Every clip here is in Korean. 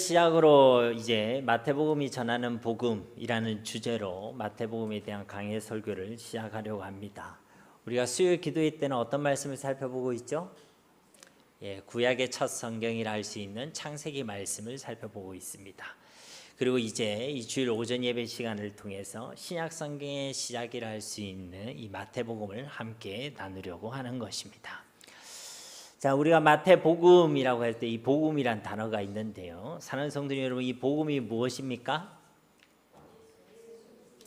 시작으로 이제 마태복음이 전하는 복음이라는 주제로 마태복음에 대한 강해 설교를 시작하려고 합니다. 우리가 수요일 기도회 때는 어떤 말씀을 살펴보고 있죠? 구약의 첫 성경이라 할 수 있는 창세기 말씀을 살펴보고 있습니다. 그리고 이제 이 주일 오전 예배 시간을 통해서 신약 성경의 시작이라 할 수 있는 이 마태복음을 함께 나누려고 하는 것입니다. 자, 우리가 마태복음이라고 할 때 이 복음이란 단어가 있는데요. 사랑하는 성도님 여러분, 이 복음이 무엇입니까?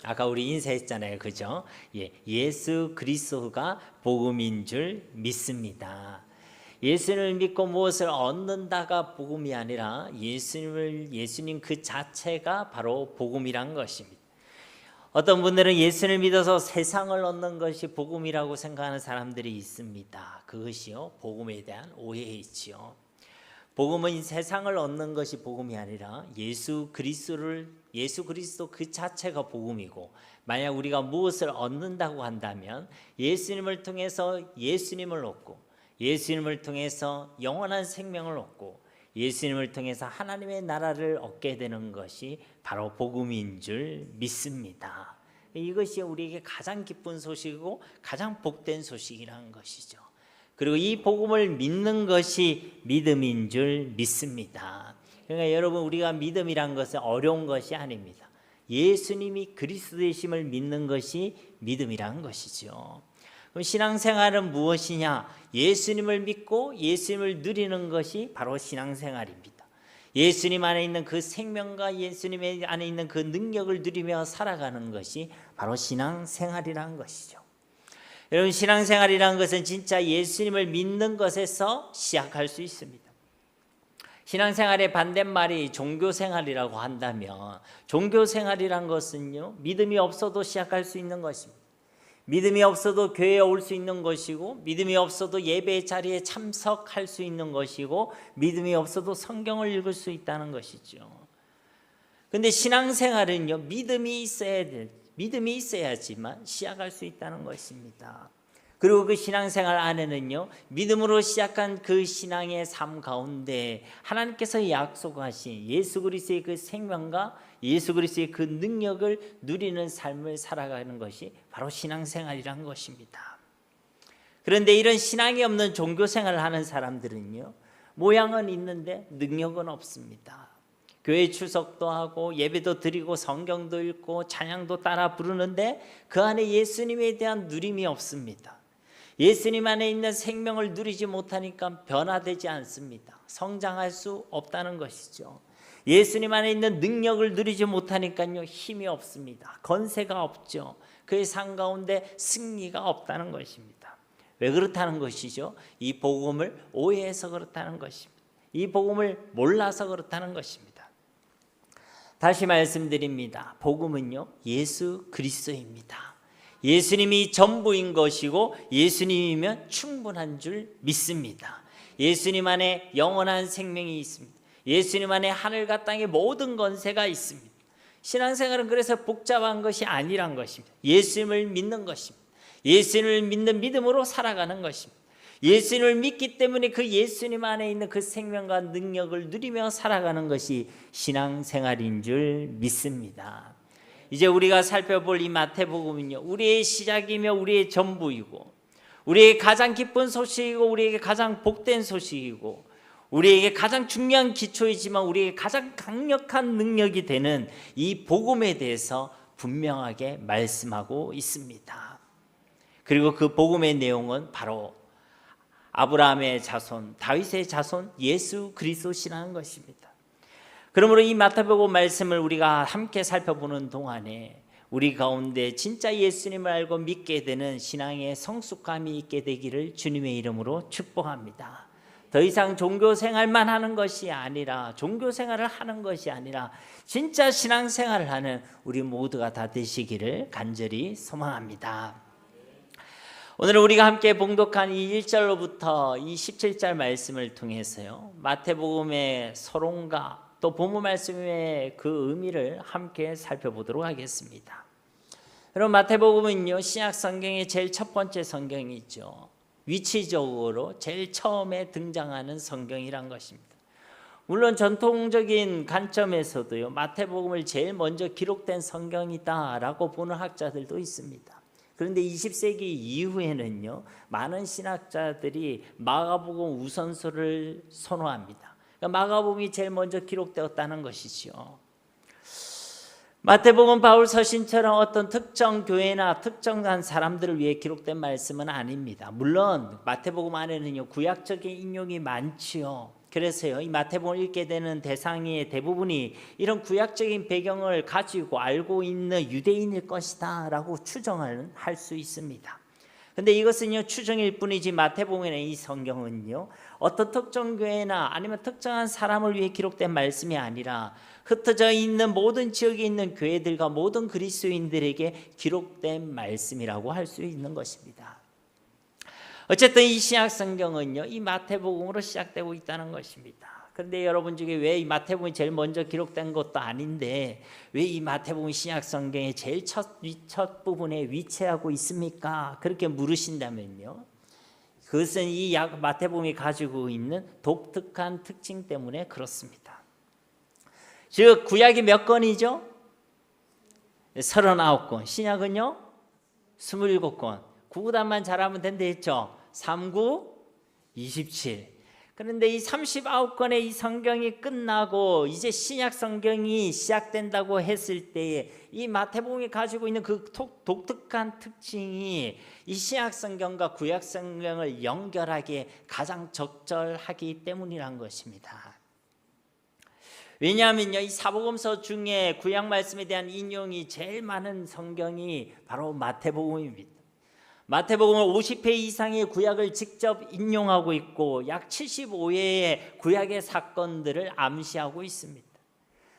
아까 우리 인사했잖아요, 그죠? 예수 그리스도가 복음인 줄 믿습니다. 예수님을 믿고 무엇을 얻는다가 복음이 아니라 예수님 그 자체가 바로 복음이란 것입니다. 어떤 분들은 예수를 믿어서 세상을 얻는 것이 복음이라고 생각하는 사람들이 있습니다. 그것이요, 복음에 대한 오해이지요. 복음은 세상을 얻는 것이 복음이 아니라 예수 그리스도 그 자체가 복음이고, 만약 우리가 무엇을 얻는다고 한다면 예수님을 통해서 예수님을 얻고, 예수님을 통해서 영원한 생명을 얻고, 예수님을 통해서 하나님의 나라를 얻게 되는 것이 바로 복음인 줄 믿습니다. 이것이 우리에게 가장 기쁜 소식이고 가장 복된 소식이라는 것이죠. 그리고 이 복음을 믿는 것이 믿음인 줄 믿습니다. 그러니까 여러분, 우리가 믿음이란 것은 어려운 것이 아닙니다. 예수님이 그리스도이심을 믿는 것이 믿음이라는 것이죠. 그럼 신앙생활은 무엇이냐? 예수님을 믿고 예수님을 누리는 것이 바로 신앙생활입니다. 예수님 안에 있는 그 생명과 예수님 안에 있는 그 능력을 누리며 살아가는 것이 바로 신앙생활이라는 것이죠. 여러분, 신앙생활이라는 것은 진짜 예수님을 믿는 것에서 시작할 수 있습니다. 신앙생활의 반대말이 종교생활이라고 한다면, 종교생활이란 것은요, 믿음이 없어도 시작할 수 있는 것입니다. 믿음이 없어도 교회에 올 수 있는 것이고, 믿음이 없어도 예배 자리에 참석할 수 있는 것이고, 믿음이 없어도 성경을 읽을 수 있다는 것이죠. 그런데 신앙생활은요, 믿음이 있어야지만 시작할 수 있다는 것입니다. 그리고 그 신앙생활 안에는요, 믿음으로 시작한 그 신앙의 삶 가운데 하나님께서 약속하신 예수 그리스도의 그 생명과 예수 그리스도의 그 능력을 누리는 삶을 살아가는 것이 바로 신앙생활이란 것입니다. 그런데 이런 신앙이 없는 종교생활을 하는 사람들은요, 모양은 있는데 능력은 없습니다. 교회 출석도 하고 예배도 드리고 성경도 읽고 찬양도 따라 부르는데 그 안에 예수님에 대한 누림이 없습니다. 예수님 안에 있는 생명을 누리지 못하니까 변화되지 않습니다. 성장할 수 없다는 것이죠. 예수님 안에 있는 능력을 누리지 못하니까요, 힘이 없습니다. 건세가 없죠. 그의 삶 가운데 승리가 없다는 것입니다. 왜 그렇다는 것이죠? 이 복음을 오해해서 그렇다는 것입니다. 이 복음을 몰라서 그렇다는 것입니다. 다시 말씀드립니다. 복음은요, 예수 그리스도입니다. 예수님이 전부인 것이고 예수님이면 충분한 줄 믿습니다. 예수님 안에 영원한 생명이 있습니다. 예수님 안에 하늘과 땅의 모든 권세가 있습니다. 신앙생활은 그래서 복잡한 것이 아니란 것입니다. 예수님을 믿는 것입니다. 예수님을 믿는 믿음으로 살아가는 것입니다. 예수님을 믿기 때문에 그 예수님 안에 있는 그 생명과 능력을 누리며 살아가는 것이 신앙생활인 줄 믿습니다. 이제 우리가 살펴볼 이 마태복음은요, 우리의 시작이며 우리의 전부이고, 우리의 가장 기쁜 소식이고, 우리에게 가장 복된 소식이고, 우리에게 가장 중요한 기초이지만 우리에게 가장 강력한 능력이 되는 이 복음에 대해서 분명하게 말씀하고 있습니다. 그리고 그 복음의 내용은 바로 아브라함의 자손, 다윗의 자손, 예수 그리스도시라는 것입니다. 그러므로 이 마태복음 말씀을 우리가 함께 살펴보는 동안에 우리 가운데 진짜 예수님을 알고 믿게 되는 신앙의 성숙함이 있게 되기를 주님의 이름으로 축복합니다. 더 이상 종교생활만 하는 것이 아니라, 종교생활을 하는 것이 아니라 진짜 신앙생활을 하는 우리 모두가 다 되시기를 간절히 소망합니다. 오늘 우리가 함께 봉독한 이 1절로부터 이 17절 말씀을 통해서요, 마태복음의 서론과 또 본문 말씀의 그 의미를 함께 살펴보도록 하겠습니다. 여러분, 마태복음은요, 신약 성경의 제일 첫 번째 성경이죠. 위치적으로 제일 처음에 등장하는 성경이란 것입니다. 물론 전통적인 관점에서도요, 마태복음을 제일 먼저 기록된 성경이다라고 보는 학자들도 있습니다. 그런데 20세기 이후에는요, 많은 신학자들이 마가복음 우선서를 선호합니다. 그러니까 마가복음이 제일 먼저 기록되었다는 것이죠. 마태복음 바울 서신처럼 어떤 특정 교회나 특정한 사람들을 위해 기록된 말씀은 아닙니다. 물론 마태복음 안에는요, 구약적인 인용이 많지요. 그래서요, 이 마태복음을 읽게 되는 대상의 대부분이 이런 구약적인 배경을 가지고 알고 있는 유대인일 것이다 라고 추정을 할 수 있습니다. 근데 이것은요, 추정일 뿐이지 마태복음의 이 성경은요, 어떤 특정 교회나 아니면 특정한 사람을 위해 기록된 말씀이 아니라 흩어져 있는 모든 지역에 있는 교회들과 모든 그리스도인들에게 기록된 말씀이라고 할 수 있는 것입니다. 어쨌든 이 신약 성경은요, 이 마태복음으로 시작되고 있다는 것입니다. 그런데 여러분 중에 왜 이 마태복음이 제일 먼저 기록된 것도 아닌데 왜 이 마태복음 신약 성경의 제일 첫 부분에 위치하고 있습니까? 그렇게 물으신다면요, 그것은 이 마태복음이 가지고 있는 독특한 특징 때문에 그렇습니다. 즉 구약이 몇 권이죠? 39권. 신약은요? 27권. 구구단만 잘하면 된다 했죠? 39, 27. 그런데 이 39권의 이 성경이 끝나고 이제 신약 성경이 시작된다고 했을 때에 이 마태복음이 가지고 있는 그 독특한 특징이 이 신약 성경과 구약 성경을 연결하기에 가장 적절하기 때문이란 것입니다. 왜냐하면요, 이 사복음서 중에 구약 말씀에 대한 인용이 제일 많은 성경이 바로 마태복음입니다. 마태복음은 50회 이상의 구약을 직접 인용하고 있고 약 75회의 구약의 사건들을 암시하고 있습니다.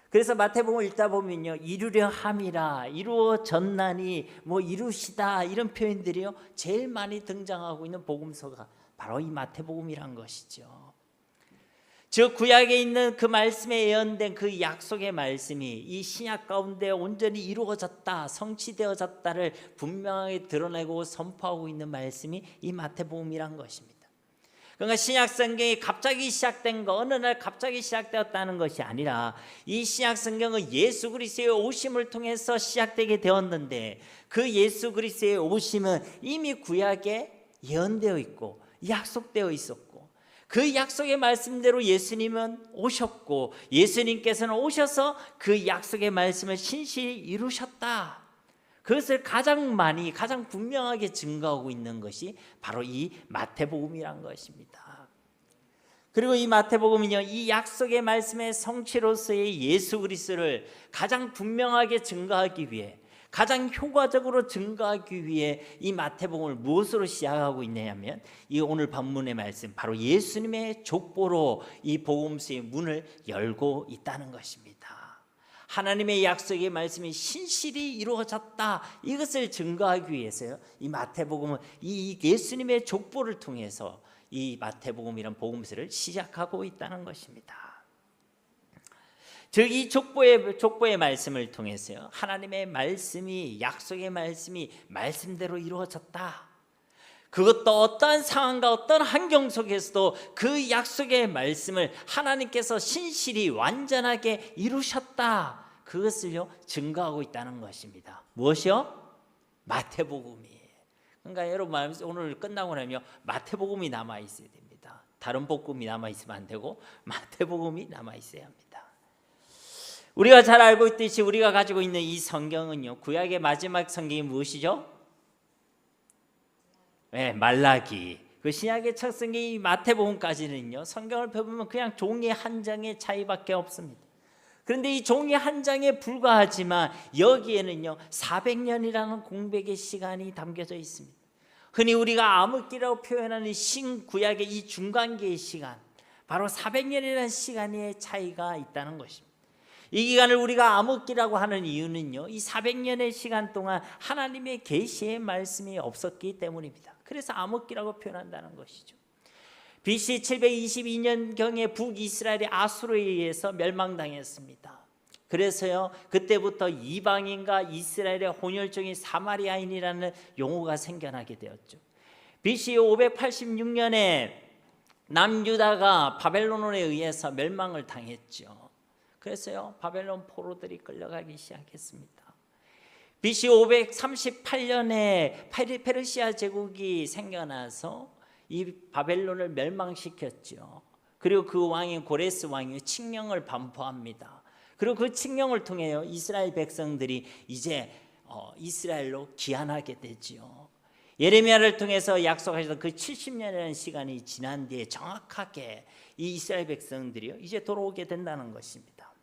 그래서 마태복음을 읽다 보면요, 이루려 함이라, 이루어졌나니, 이루시다, 이런 표현들이요 제일 많이 등장하고 있는 복음서가 바로 이 마태복음이란 것이죠. 즉 구약에 있는 그 말씀에 예언된 그 약속의 말씀이 이 신약 가운데 온전히 이루어졌다, 성취되어졌다를 분명하게 드러내고 선포하고 있는 말씀이 이 마태복음이란 것입니다. 그러니까 신약 성경이 갑자기 시작된 거, 어느 날 갑자기 시작되었다는 것이 아니라 이 신약 성경은 예수 그리스도의 오심을 통해서 시작되게 되었는데 그 예수 그리스도의 오심은 이미 구약에 예언되어 있고 약속되어 있었고 그 약속의 말씀대로 예수님은 오셨고 예수님께서는 오셔서 그 약속의 말씀을 신실히 이루셨다. 그것을 가장 분명하게 증거하고 있는 것이 바로 이 마태복음이란 것입니다. 그리고 이 마태복음은요, 이 약속의 말씀의 성취로서의 예수 그리스도를 가장 분명하게 증거하기 위해, 가장 효과적으로 증거하기 위해 이 마태복음을 무엇으로 시작하고 있냐면 이 오늘 본문의 말씀, 바로 예수님의 족보로 이 복음서의 문을 열고 있다는 것입니다. 하나님의 약속의 말씀이 신실히 이루어졌다, 이것을 증거하기 위해서요, 이 마태복음은 이 예수님의 족보를 통해서 이 마태복음이란 복음서를 시작하고 있다는 것입니다. 즉 이 족보의 말씀을 통해서요, 하나님의 말씀이, 약속의 말씀이 말씀대로 이루어졌다. 그것도 어떠한 상황과 어떤 환경 속에서도 그 약속의 말씀을 하나님께서 신실히 완전하게 이루셨다. 그것을요 증거하고 있다는 것입니다. 무엇이요? 마태복음이. 그러니까 여러분 오늘 끝나고 나면 마태복음이 남아 있어야 됩니다. 다른 복음이 남아 있으면 안 되고 마태복음이 남아 있어야 합니다. 우리가 잘 알고 있듯이 우리가 가지고 있는 이 성경은요, 구약의 마지막 성경이 무엇이죠? 네, 말라기. 그 신약의 첫 성경이 마태복음까지는요, 성경을 펴보면 그냥 종이 한 장의 차이밖에 없습니다. 그런데 이 종이 한 장에 불과하지만 여기에는요 400년이라는 공백의 시간이 담겨져 있습니다. 흔히 우리가 암흑기라고 표현하는 신구약의 이 중간기의 시간, 바로 400년이라는 시간의 차이가 있다는 것입니다. 이 기간을 우리가 암흑기라고 하는 이유는요, 이 400년의 시간 동안 하나님의 계시의 말씀이 없었기 때문입니다. 그래서 암흑기라고 표현한다는 것이죠. BC 722년경에 북이스라엘이 아수르에 의해서 멸망당했습니다. 그래서요 그때부터 이방인과 이스라엘의 혼혈종인 사마리아인이라는 용어가 생겨나게 되었죠. BC 586년에 남유다가 바벨론에 의해서 멸망을 당했죠. 그래서요 바벨론 포로들이 끌려가기 시작했습니다. BC 538년에 페르시아 제국이 생겨나서 이 바벨론을 멸망시켰죠. 그리고 그 왕이 고레스 왕이 칙령을 반포합니다. 그리고 그 칙령을 통해 이스라엘 백성들이 이제 이스라엘로 귀환하게 되지요. 예레미야를 통해서 약속하셨던 그 70년이라는 시간이 지난 뒤에 정확하게 이 이스라엘 백성들이 이제 돌아오게 된다는 것입니다.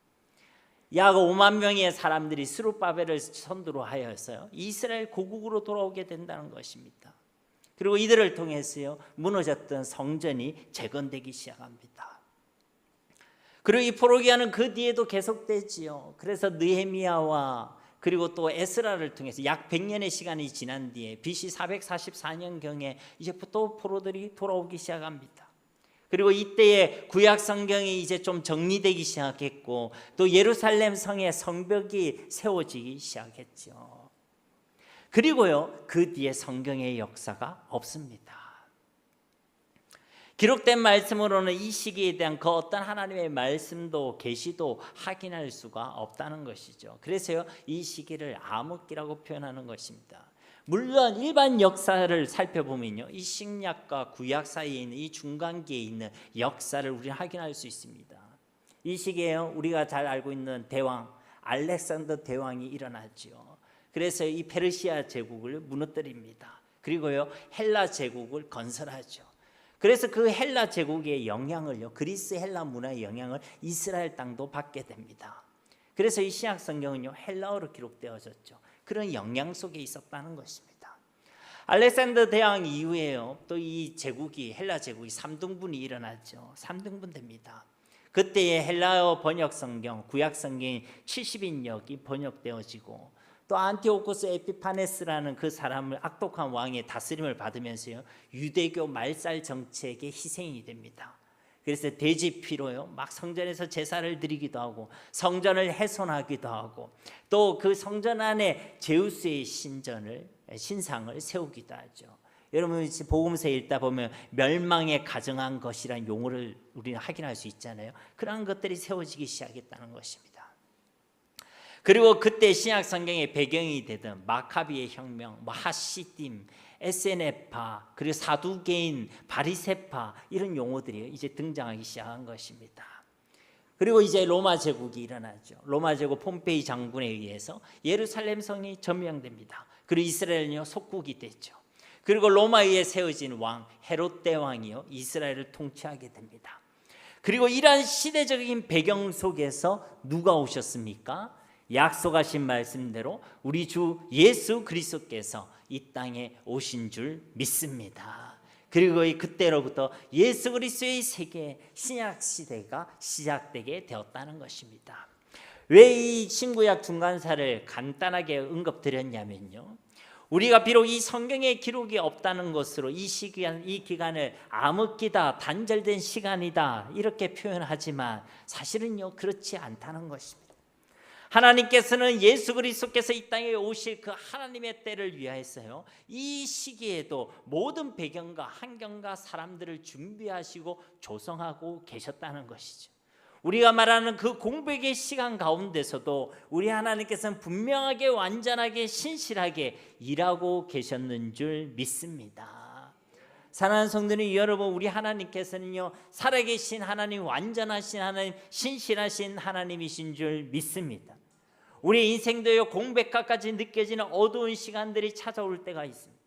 약 5만 명의 사람들이 스룹바벨을 선두로 하여서요 이스라엘 고국으로 돌아오게 된다는 것입니다. 그리고 이들을 통해서요 무너졌던 성전이 재건되기 시작합니다. 그리고 이 포로기한은 그 뒤에도 계속되지요. 그래서 느헤미야와 그리고 또 에스라를 통해서 약 100년의 시간이 지난 뒤에 BC 444년경에 이제 또 포로들이 돌아오기 시작합니다. 그리고 이때에 구약 성경이 이제 좀 정리되기 시작했고 또 예루살렘 성의 성벽이 세워지기 시작했죠. 그리고요 그 뒤에 성경의 역사가 없습니다. 기록된 말씀으로는 이 시기에 대한 그 어떤 하나님의 말씀도 계시도 확인할 수가 없다는 것이죠. 그래서요 이 시기를 암흑기라고 표현하는 것입니다. 물론 일반 역사를 살펴보면요 이 신약과 구약 사이에 있는 이 중간기에 있는 역사를 우리는 확인할 수 있습니다. 이 시기에요 우리가 잘 알고 있는 대왕 알렉산더 대왕이 일어나죠. 그래서 이 페르시아 제국을 무너뜨립니다. 그리고요 헬라 제국을 건설하죠. 그래서 그 헬라 제국의 영향을요 그리스 헬라 문화의 영향을 이스라엘 땅도 받게 됩니다. 그래서 이 신약 성경은요 헬라어로 기록되어졌죠. 그런 영향 속에 있었다는 것입니다. 알렉산더 대왕 이후에요 또 이 제국이 헬라 제국이 3등분이 일어났죠. 3등분 됩니다. 그때의 헬라어 번역 성경 구약 성경이 70인역이 번역되어지고 또 안티오코스 에피파네스라는 그 사람을 악독한 왕의 다스림을 받으면서요 유대교 말살 정책의 희생이 됩니다. 그래서 돼지피로요 막 성전에서 제사를 드리기도 하고 성전을 훼손하기도 하고 또 그 성전 안에 제우스의 신상을 세우기도 하죠. 여러분 복음서 읽다 보면 멸망에 가증한 것이란 용어를 우리는 확인할 수 있잖아요. 그러한 것들이 세워지기 시작했다는 것입니다. 그리고 그때 신약 성경의 배경이 되던 마카비의 혁명, 하시딤, 에세네파, 그리고 사두개인, 바리새파 이런 용어들이 이제 등장하기 시작한 것입니다. 그리고 이제 로마 제국이 일어나죠. 로마 제국 폼페이 장군에 의해서 예루살렘 성이 점령됩니다. 그리고 이스라엘은요 속국이 됐죠. 그리고 로마에 세워진 왕 헤롯 대왕이요 이스라엘을 통치하게 됩니다. 그리고 이러한 시대적인 배경 속에서 누가 오셨습니까? 약속하신 말씀대로 우리 주 예수 그리스도께서 이 땅에 오신 줄 믿습니다. 그리고 그때로부터 예수 그리스도의 세계 신약 시대가 시작되게 되었다는 것입니다. 왜 이 신구약 중간사를 간단하게 언급드렸냐면요 우리가 비록 이 성경에 기록이 없다는 것으로 이 기간을 암흑기다 단절된 시간이다 이렇게 표현하지만 사실은요 그렇지 않다는 것입니다. 하나님께서는 예수 그리스도께서 이 땅에 오실 그 하나님의 때를 위하여서요 이 시기에도 모든 배경과 환경과 사람들을 준비하시고 조성하고 계셨다는 것이죠. 우리가 말하는 그 공백의 시간 가운데서도 우리 하나님께서는 분명하게 완전하게 신실하게 일하고 계셨는 줄 믿습니다. 사랑하는 성도님 여러분 우리 하나님께서는요 살아계신 하나님 완전하신 하나님 신실하신 하나님이신 줄 믿습니다. 우리 인생도요 공백과까지 느껴지는 어두운 시간들이 찾아올 때가 있습니다.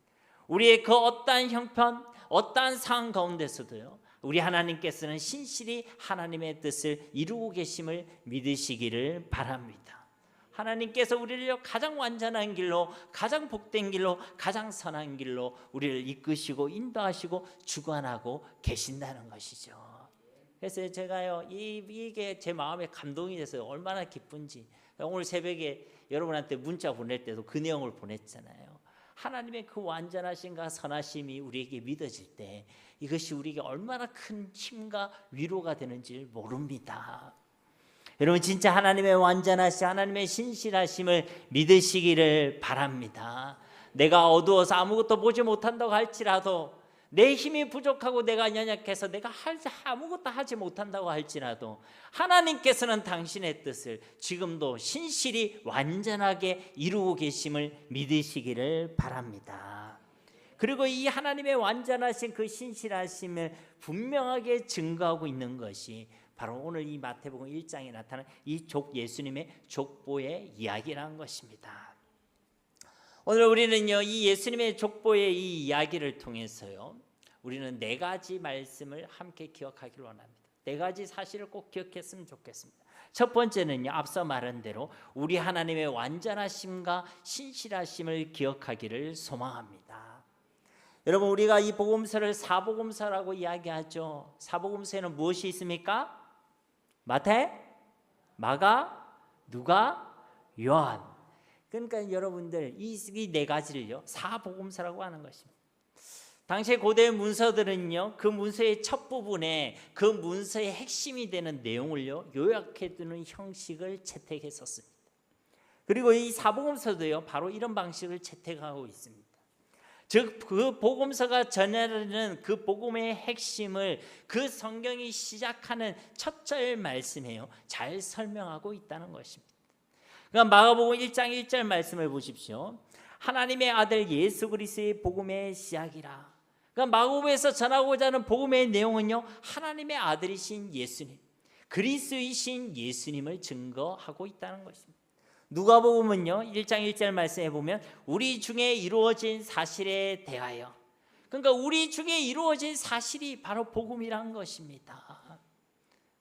우리의 그 어떠한 형편 어떠한 상황 가운데서도요 우리 하나님께서는 신실히 하나님의 뜻을 이루고 계심을 믿으시기를 바랍니다. 하나님께서 우리를 가장 완전한 길로 가장 복된 길로 가장 선한 길로 우리를 이끄시고 인도하시고 주관하고 계신다는 것이죠. 그래서 제가요 이게 제 마음에 감동이 돼서 얼마나 기쁜지 오늘 새벽에 여러분한테 문자 보낼 때도 그 내용을 보냈잖아요. 하나님의 그 완전하심과 선하심이 우리에게 믿어질 때 이것이 우리에게 얼마나 큰 힘과 위로가 되는지 모릅니다. 여러분 진짜 하나님의 완전하심 하나님의 신실하심을 믿으시기를 바랍니다. 내가 어두워서 아무것도 보지 못한다고 할지라도 내 힘이 부족하고 내가 연약해서 내가 아무것도 하지 못한다고 할지라도 하나님께서는 당신의 뜻을 지금도 신실히 완전하게 이루고 계심을 믿으시기를 바랍니다. 그리고 이 하나님의 완전하신 그 신실하심을 분명하게 증거하고 있는 것이 바로 오늘 이 마태복음 1장에 나타난 이 예수님의 족보의 이야기라는 것입니다. 오늘 우리는요, 이 예수님의 족보의 이 이야기를 통해서요, 우리는 네 가지 말씀을 함께 기억하기를 원합니다. 네 가지 사실을 꼭 기억했으면 좋겠습니다. 첫 번째는요, 앞서 말한 대로 우리 하나님의 완전하심과 신실하심을 기억하기를 소망합니다. 여러분, 우리가 이 복음서를 사복음서라고 이야기하죠. 사복음서에는 무엇이 있습니까? 마태, 마가, 누가, 요한. 그러니까 여러분들 이 네 가지를요, 사복음서라고 하는 것입니다. 당시 고대 문서들은요, 그 문서의 첫 부분에 그 문서의 핵심이 되는 내용을요 요약해 두는 형식을 채택했었습니다. 그리고 이 사복음서도요 바로 이런 방식을 채택하고 있습니다. 즉 그 복음서가 전하는 그 복음의 핵심을 그 성경이 시작하는 첫 절 말씀에요 잘 설명하고 있다는 것입니다. 그러니까 마가복음 1장 1절 말씀을 보십시오. 하나님의 아들 예수 그리스도의 복음의 시작이라. 그러니까 마가복음에서 전하고자 하는 복음의 내용은요, 하나님의 아들이신 예수님, 그리스도이신 예수님을 증거하고 있다는 것입니다. 누가복음은요 1장 1절 말씀에 보면 우리 중에 이루어진 사실에 대하여, 그러니까 우리 중에 이루어진 사실이 바로 복음이란 것입니다.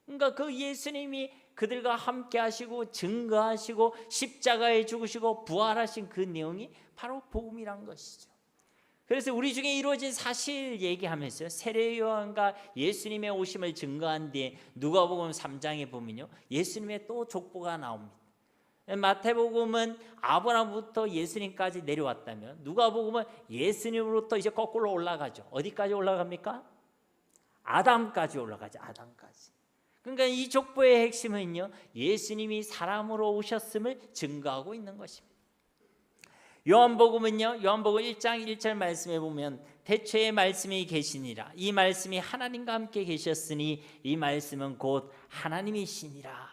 그러니까 그 예수님이 그들과 함께 하시고 증거하시고 십자가에 죽으시고 부활하신 그 내용이 바로 복음이란 것이죠. 그래서 우리 중에 이루어진 사실 얘기하면서 세례 요한과 예수님의 오심을 증거한 뒤에 누가복음 3장에 보면요 예수님의 또 족보가 나옵니다. 마태복음은 아브라함부터 예수님까지 내려왔다면 누가복음은 예수님으로부터 이제 거꾸로 올라가죠. 어디까지 올라갑니까? 아담까지 올라가죠. 아담까지. 그러니까 이 족보의 핵심은요 예수님이 사람으로 오셨음을 증거하고 있는 것입니다. 요한복음은요 요한복음 1장 1절 말씀에 보면 태초에 말씀이 계시니라. 이 말씀이 하나님과 함께 계셨으니 이 말씀은 곧 하나님이시니라.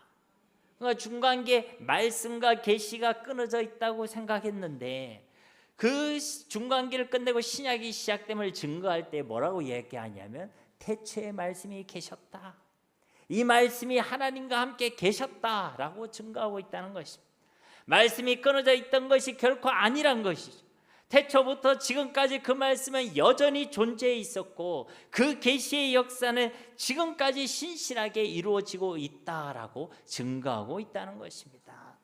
그러니까 중간계 말씀과 계시가 끊어져 있다고 생각했는데 그 중간계를 끝내고 신약이 시작됨을 증거할 때 뭐라고 얘기하냐면 태초에 말씀이 계셨다. 이 말씀이 하나님과 함께 계셨다라고 증거하고 있다는 것입니다. 말씀이 끊어져 있던 것이 결코 아니란 것이죠. 태초부터 지금까지 그 말씀은 여전히 존재해 있었고 그 계시의 역사는 지금까지 신실하게 이루어지고 있다라고 증거하고 있다는 것입니다.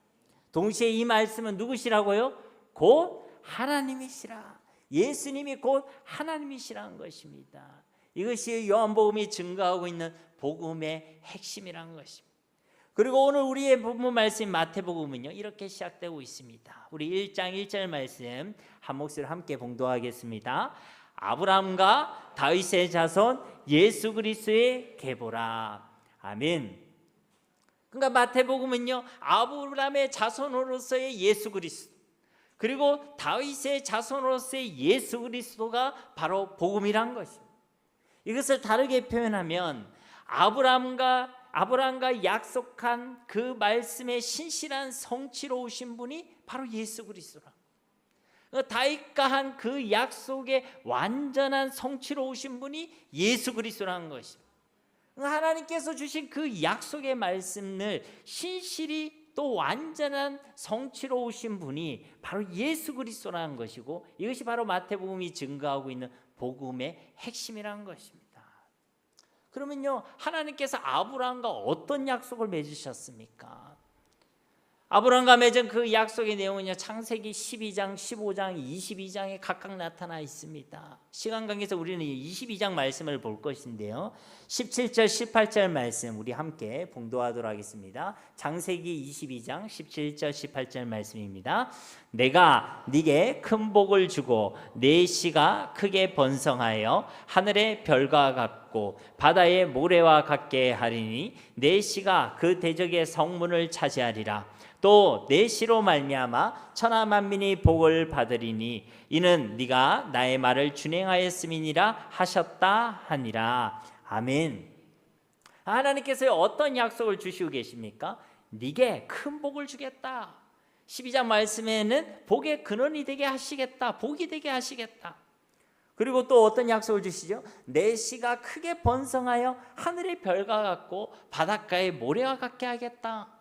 동시에 이 말씀은 누구시라고요? 곧 하나님이시라. 예수님이 곧 하나님이시라는 것입니다. 이것이 요한복음이 증거하고 있는 복음의 핵심이라는 것입니다. 그리고 오늘 우리의 본문 말씀 마태복음은요 이렇게 시작되고 있습니다. 우리 1장 1절 말씀 한 목소리로 함께 봉독하겠습니다. 아브라함과 다윗의 자손 예수 그리스도의 계보라. 아멘. 그러니까 마태복음은요 아브라함의 자손으로서의 예수 그리스도, 그리고 다윗의 자손으로서의 예수 그리스도가 바로 복음이란 것입니다. 이것을 다르게 표현하면 아브라함과 약속한 그 말씀의 신실한 성취로 오신 분이 바로 예수 그리스도라. 다윗과 한 그 약속의 완전한 성취로 오신 분이 예수 그리스도라는 것입니다. 하나님께서 주신 그 약속의 말씀을 신실히 또 완전한 성취로 오신 분이 바로 예수 그리스도라는 것이고 이것이 바로 마태복음이 증거하고 있는 복음의 핵심이라는 것입니다. 그러면요 하나님께서 아브라함과 어떤 약속을 맺으셨습니까? 아브라함과 맺은 그 약속의 내용은요 창세기 12장, 15장, 22장에 각각 나타나 있습니다. 시간 관계에서 우리는 22장 말씀을 볼 것인데요 17절, 18절 말씀 우리 함께 봉독하도록 하겠습니다. 창세기 22장 17절, 18절 말씀입니다. 내가 네게 큰 복을 주고 네 씨가 크게 번성하여 하늘의 별과 같고 걷고 바다의 모래와 같게 하리니 내 씨가 그 대적의 성문을 차지하리라. 또 내 씨로 말미암아 천하 만민이 복을 받으리니 이는 네가 나의 말을 준행하였음이니라 하셨다 하니라. 아멘. 하나님께서 어떤 약속을 주시고 계십니까? 네게 큰 복을 주겠다. 12장 말씀에는 복의 근원이 되게 하시겠다. 복이 되게 하시겠다. 그리고 또 어떤 약속을 주시죠? 내 씨가 크게 번성하여 하늘의 별과 같고 바닷가의 모래와 같게 하겠다.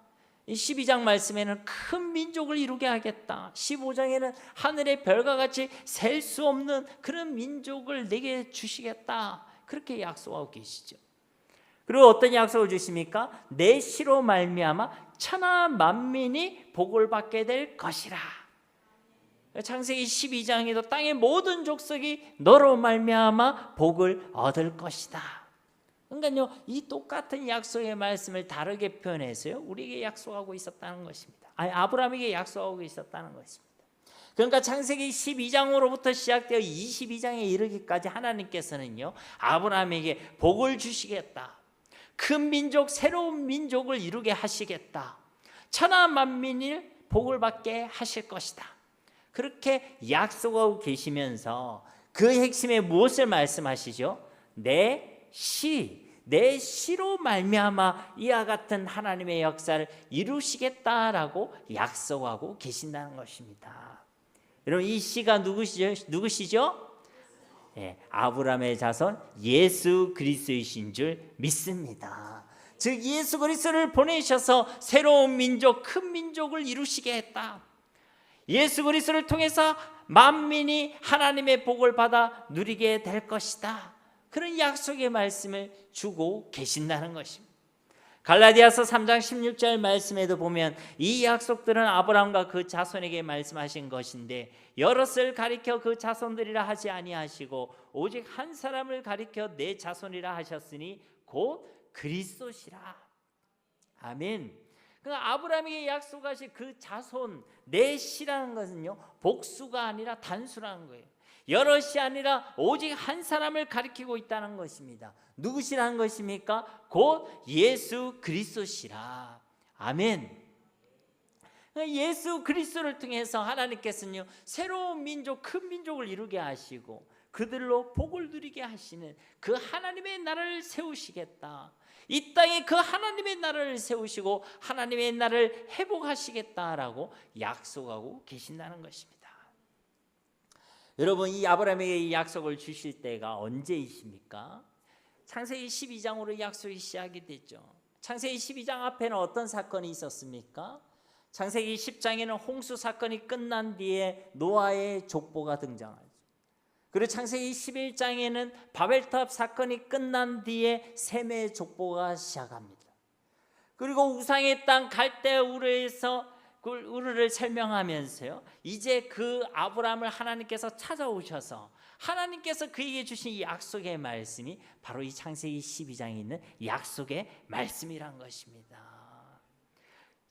이 12장 말씀에는 큰 민족을 이루게 하겠다. 15장에는 하늘의 별과 같이 셀 수 없는 그런 민족을 내게 주시겠다. 그렇게 약속하고 계시죠. 그리고 어떤 약속을 주십니까? 내 씨로 말미암아 천하 만민이 복을 받게 될 것이라. 창세기 12장에도 땅의 모든 족속이 너로 말미암아 복을 얻을 것이다. 그러니까요, 이 똑같은 약속의 말씀을 다르게 표현해서요, 우리에게 약속하고 있었다는 것입니다. 아니, 아브라함에게 약속하고 있었다는 것입니다. 그러니까 창세기 12장으로부터 시작되어 22장에 이르기까지 하나님께서는요, 아브라함에게 복을 주시겠다. 큰 민족, 새로운 민족을 이루게 하시겠다. 천하 만민을 복을 받게 하실 것이다. 그렇게 약속하고 계시면서 그 핵심에 무엇을 말씀하시죠? 내 씨로 말미암아 이와 같은 하나님의 역사를 이루시겠다라고 약속하고 계신다는 것입니다. 여러분, 이 씨가 누구시죠? 예, 아브라함의 자손 예수 그리스도이신 줄 믿습니다. 즉 예수 그리스도를 보내셔서 새로운 민족, 큰 민족을 이루시게 했다. 예수 그리스도를 통해서 만민이 하나님의 복을 받아 누리게 될 것이다. 그런 약속의 말씀을 주고 계신다는 것입니다. 갈라디아서 3장 16절 말씀에도 보면 이 약속들은 아브라함과 그 자손에게 말씀하신 것인데 여럿을 가리켜 그 자손들이라 하지 아니하시고 오직 한 사람을 가리켜 내 자손이라 하셨으니 곧 그리스도시라. 아멘. 그러니까 아브라함에게 약속하신 그 자손, 내 씨라는 것은요, 복수가 아니라 단수라는 거예요. 여럿이 아니라 오직 한 사람을 가리키고 있다는 것입니다. 누구시라는 것입니까? 곧 예수 그리스도시라. 아멘. 예수 그리스도를 통해서 하나님께서는요, 새로운 민족, 큰 민족을 이루게 하시고 그들로 복을 누리게 하시는 그 하나님의 나라를 세우시겠다. 이 땅에 그 하나님의 나라를 세우시고 하나님의 나라를 회복하시겠다라고 약속하고 계신다는 것입니다. 여러분, 이 아브라함에게 이 약속을 주실 때가 언제이십니까? 창세기 12장으로 약속이 시작이 됐죠. 창세기 12장 앞에는 어떤 사건이 있었습니까? 창세기 10장에는 홍수 사건이 끝난 뒤에 노아의 족보가 등장하죠. 그리고 창세기 11장에는 바벨탑 사건이 끝난 뒤에 셈의 족보가 시작합니다. 그리고 우상의 땅 갈대 우르에서 우르를 설명하면서요, 이제 그 아브라함을 하나님께서 찾아오셔서 하나님께서 그에게 주신 이 약속의 말씀이 바로 이 창세기 12장에 있는 약속의 말씀이란 것입니다.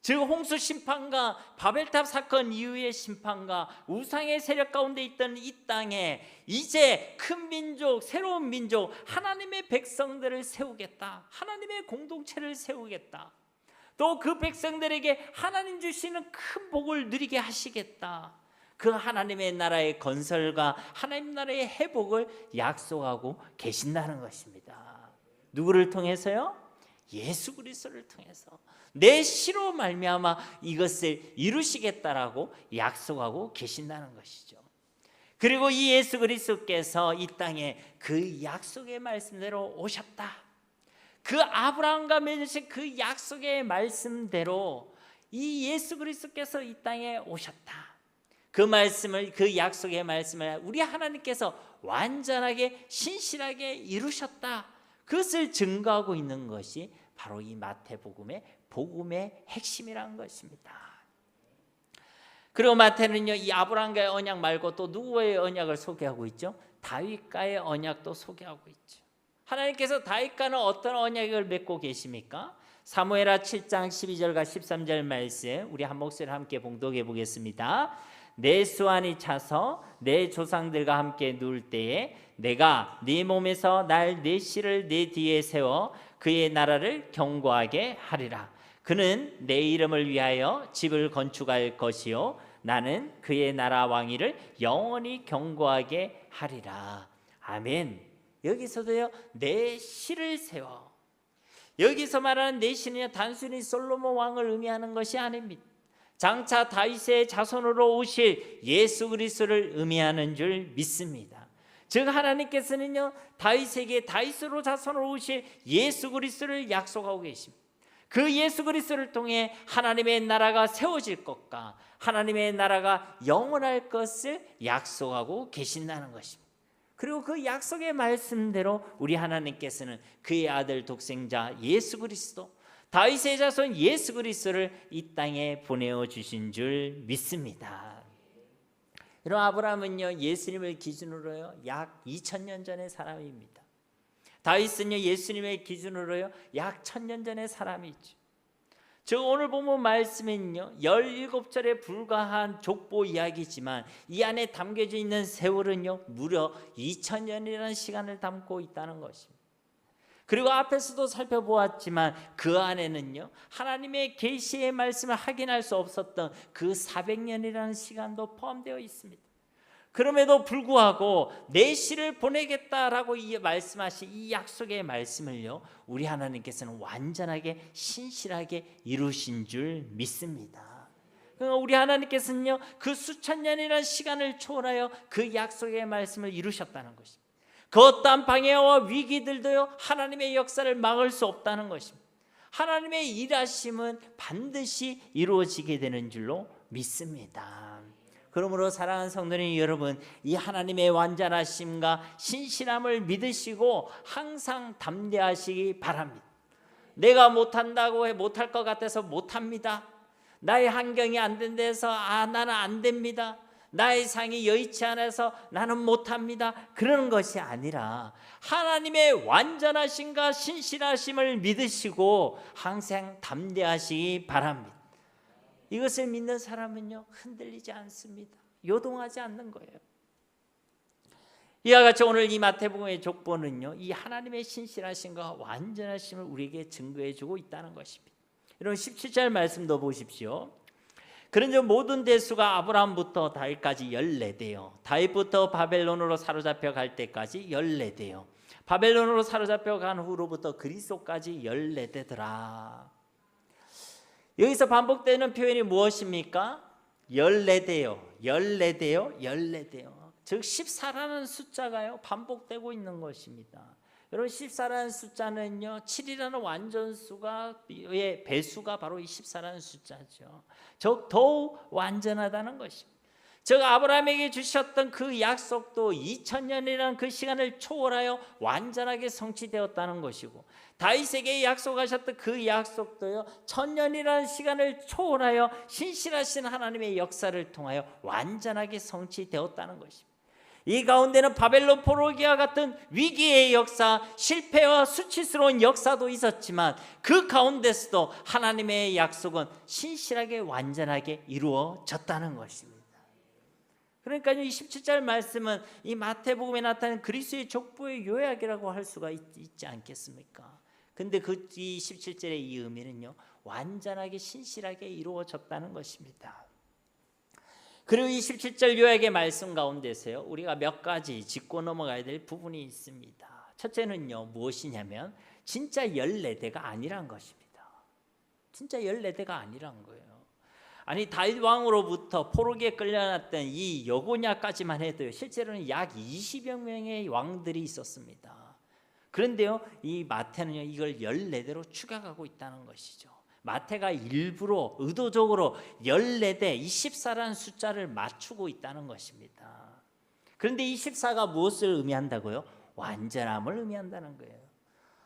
즉 홍수 심판과 바벨탑 사건 이후의 심판과 우상의 세력 가운데 있던 이 땅에 이제 큰 민족, 새로운 민족, 하나님의 백성들을 세우겠다. 하나님의 공동체를 세우겠다. 또 그 백성들에게 하나님 주시는 큰 복을 누리게 하시겠다. 그 하나님의 나라의 건설과 하나님 나라의 회복을 약속하고 계신다는 것입니다. 누구를 통해서요? 예수 그리스도를 통해서 내 씨로 말미암아 이것을 이루시겠다라고 약속하고 계신다는 것이죠. 그리고 이 예수 그리스도께서 이 땅에 그 약속의 말씀대로 오셨다. 그 아브라함과 맺으신 그 약속의 말씀대로 이 예수 그리스도께서 이 땅에 오셨다. 그 말씀을, 그 약속의 말씀을 우리 하나님께서 완전하게 신실하게 이루셨다. 그것을 증거하고 있는 것이 바로 이 마태복음의 복음의 핵심이라는 것입니다. 그리고 마태는요, 이 아브라함과의 언약 말고 또 누구의 언약을 소개하고 있죠? 다윗과의 언약도 소개하고 있죠. 하나님께서 다윗과는 어떤 언약을 맺고 계십니까? 사무엘하 7장 12절과 13절 말씀 우리 한 목소리 함께 봉독해 보겠습니다. 내 수완이 차서 내 조상들과 함께 누울 때에 내가 네 몸에서 내 씨를 네 뒤에 세워 그의 나라를 견고하게 하리라. 그는 내 이름을 위하여 집을 건축할 것이요 나는 그의 나라 왕위를 영원히 견고하게 하리라. 아멘. 여기서도요, 내 씨를 세워. 여기서 말하는 내 씨는 단순히 솔로몬 왕을 의미하는 것이 아닙니다. 장차 다윗의 자손으로 오실 예수 그리스도를 의미하는 줄 믿습니다. 즉 하나님께서는요, 다윗에게 다윗으로 자손으로 오실 예수 그리스도를 약속하고 계십니다. 그 예수 그리스도를 통해 하나님의 나라가 세워질 것과 하나님의 나라가 영원할 것을 약속하고 계신다는 것입니다. 그리고 그 약속의 말씀대로 우리 하나님께서는 그의 아들 독생자 예수 그리스도, 다윗의 자손 예수 그리스도를 이 땅에 보내어 주신 줄 믿습니다. 여러분, 아브라함은요, 예수님을 기준으로요 약 2000년 전의 사람입니다. 다윗은요, 예수님의 기준으로요 약 1000년 전의 사람이죠. 저 오늘 보면 말씀은요 17절에 불과한 족보 이야기지만 이 안에 담겨져 있는 세월은요 무려 2000년이라는 시간을 담고 있다는 것입니다. 그리고 앞에서도 살펴보았지만 그 안에는요 하나님의 계시의 말씀을 확인할 수 없었던 그 400년이라는 시간도 포함되어 있습니다. 그럼에도 불구하고 내 씨를 보내겠다라고 말씀하신 이 약속의 말씀을요 우리 하나님께서는 완전하게 신실하게 이루신 줄 믿습니다. 그러니까 우리 하나님께서는요 그 수천 년이라는 시간을 초월하여 그 약속의 말씀을 이루셨다는 것입니다. 그 어떠한 방해와 위기들도요 하나님의 역사를 막을 수 없다는 것입니다. 하나님의 일하심은 반드시 이루어지게 되는 줄로 믿습니다. 그러므로 사랑하는 성도님 여러분, 이 하나님의 완전하심과 신실함을 믿으시고 항상 담대하시기 바랍니다. 내가 못한다고 못할 것 같아서 못합니다. 나의 환경이 안 된다해서 나는 안 됩니다. 나의 상이 여의치 않아서 나는 못합니다. 그러는 것이 아니라 하나님의 완전하심과 신실하심을 믿으시고 항상 담대하시기 바랍니다. 이것을 믿는 사람은요 흔들리지 않습니다. 요동하지 않는 거예요. 이와 같이 오늘 이 마태복음의 족보는요 이 하나님의 신실하심과 완전하심을 우리에게 증거해주고 있다는 것입니다. 여러분 17절 말씀도 보십시오. 그런즉 모든 대수가 아브라함부터 다윗까지 14대요 다윗부터 바벨론으로 사로잡혀 갈 때까지 14대요 바벨론으로 사로잡혀 간 후로부터 그리스도까지 14대더라. 여기서 반복되는 표현이 무엇입니까? 14대요 14대요 14대요 즉 14라는 숫자가요 반복되고 있는 것입니다. 여러분 14라는 숫자는요 7이라는 완전수의 배수가 바로 이 14라는 숫자죠. 즉 더욱 완전하다는 것입니다. 즉 아브라함에게 주셨던 그 약속도 2000년이라는 그 시간을 초월하여 완전하게 성취되었다는 것이고 다윗에게 약속하셨던 그 약속도요 1000년이라는 시간을 초월하여 신실하신 하나님의 역사를 통하여 완전하게 성취되었다는 것입니다. 이 가운데는 바벨론 포로기와 같은 위기의 역사, 실패와 수치스러운 역사도 있었지만 그 가운데서도 하나님의 약속은 신실하게 완전하게 이루어졌다는 것입니다. 그러니까 이 17절 말씀은 이 마태복음에 나타난 그리스도의 족보의 요약이라고 할 수가 있지 않겠습니까? 근데 그 이 17절의 이 의미는요 완전하게 신실하게 이루어졌다는 것입니다. 그리고 이 17절 요약의 말씀 가운데서요 우리가 몇 가지 짚고 넘어가야 될 부분이 있습니다. 첫째는요 무엇이냐면 진짜 14대가 아니란 것입니다. 진짜 14대가 아니란 거예요. 아니 다윗 왕으로부터 포로기에 끌려났던 이 여고냐까지만 해도요 실제로는 약 20여 명의 왕들이 있었습니다. 그런데요 이 마태는요 이걸 14대로 추가하고 있다는 것이죠. 마태가 일부러 의도적으로 14대 24라는 숫자를 맞추고 있다는 것입니다. 그런데 24가 무엇을 의미한다고요? 완전함을 의미한다는 거예요.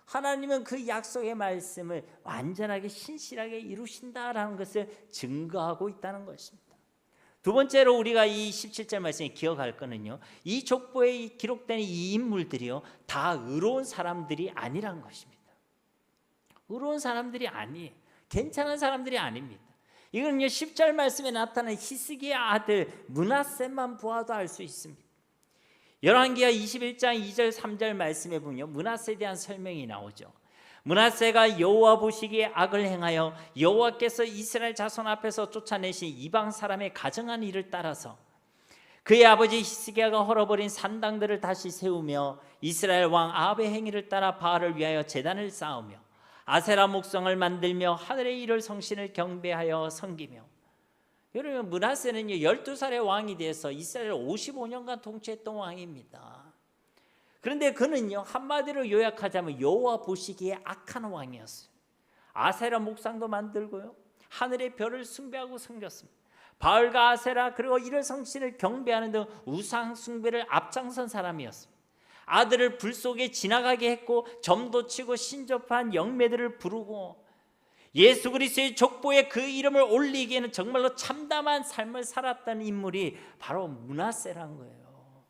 하나님은 그 약속의 말씀을 완전하게 신실하게 이루신다라는 것을 증거하고 있다는 것입니다. 두 번째로 우리가 이 17절 말씀에 기억할 거는요 이 족보에 기록된 이 인물들이요 다 의로운 사람들이 아니란 것입니다. 의로운 사람들이 아니에요. 괜찮은 사람들이 아닙니다. 이거는요 10절 말씀에 나타난 히스기야 아들 므낫세만 보아도 알 수 있습니다. 열왕기하 21장 2절 3절 말씀에 보면 므낫세에 대한 설명이 나오죠. 므낫세가 여호와 보시기에 악을 행하여 여호와께서 이스라엘 자손 앞에서 쫓아내신 이방 사람의 가증한 일을 따라서 그의 아버지 히스기야가 헐어버린 산당들을 다시 세우며 이스라엘 왕 아합의 행위를 따라 바알을 위하여 제단을 쌓으며 아세라 목성을 만들며 하늘의 이를 성신을 경배하여 섬기며. 여러분 므낫세는요 12살의 왕이 돼서 이스라엘을 55년간 통치했던 왕입니다. 그런데 그는요 한마디로 요약하자면 여호와 보시기에 악한 왕이었어요. 아세라 목상도 만들고요 하늘의 별을 숭배하고 섬겼습니다. 바알과 아세라 그리고 이를 성신을 경배하는 등 우상 숭배를 앞장선 사람이었습니다. 아들을 불 속에 지나가게 했고 점도 치고 신접한 영매들을 부르고 예수 그리스도의 족보에 그 이름을 올리기에는 정말로 참담한 삶을 살았던 인물이 바로 므낫세란 거예요.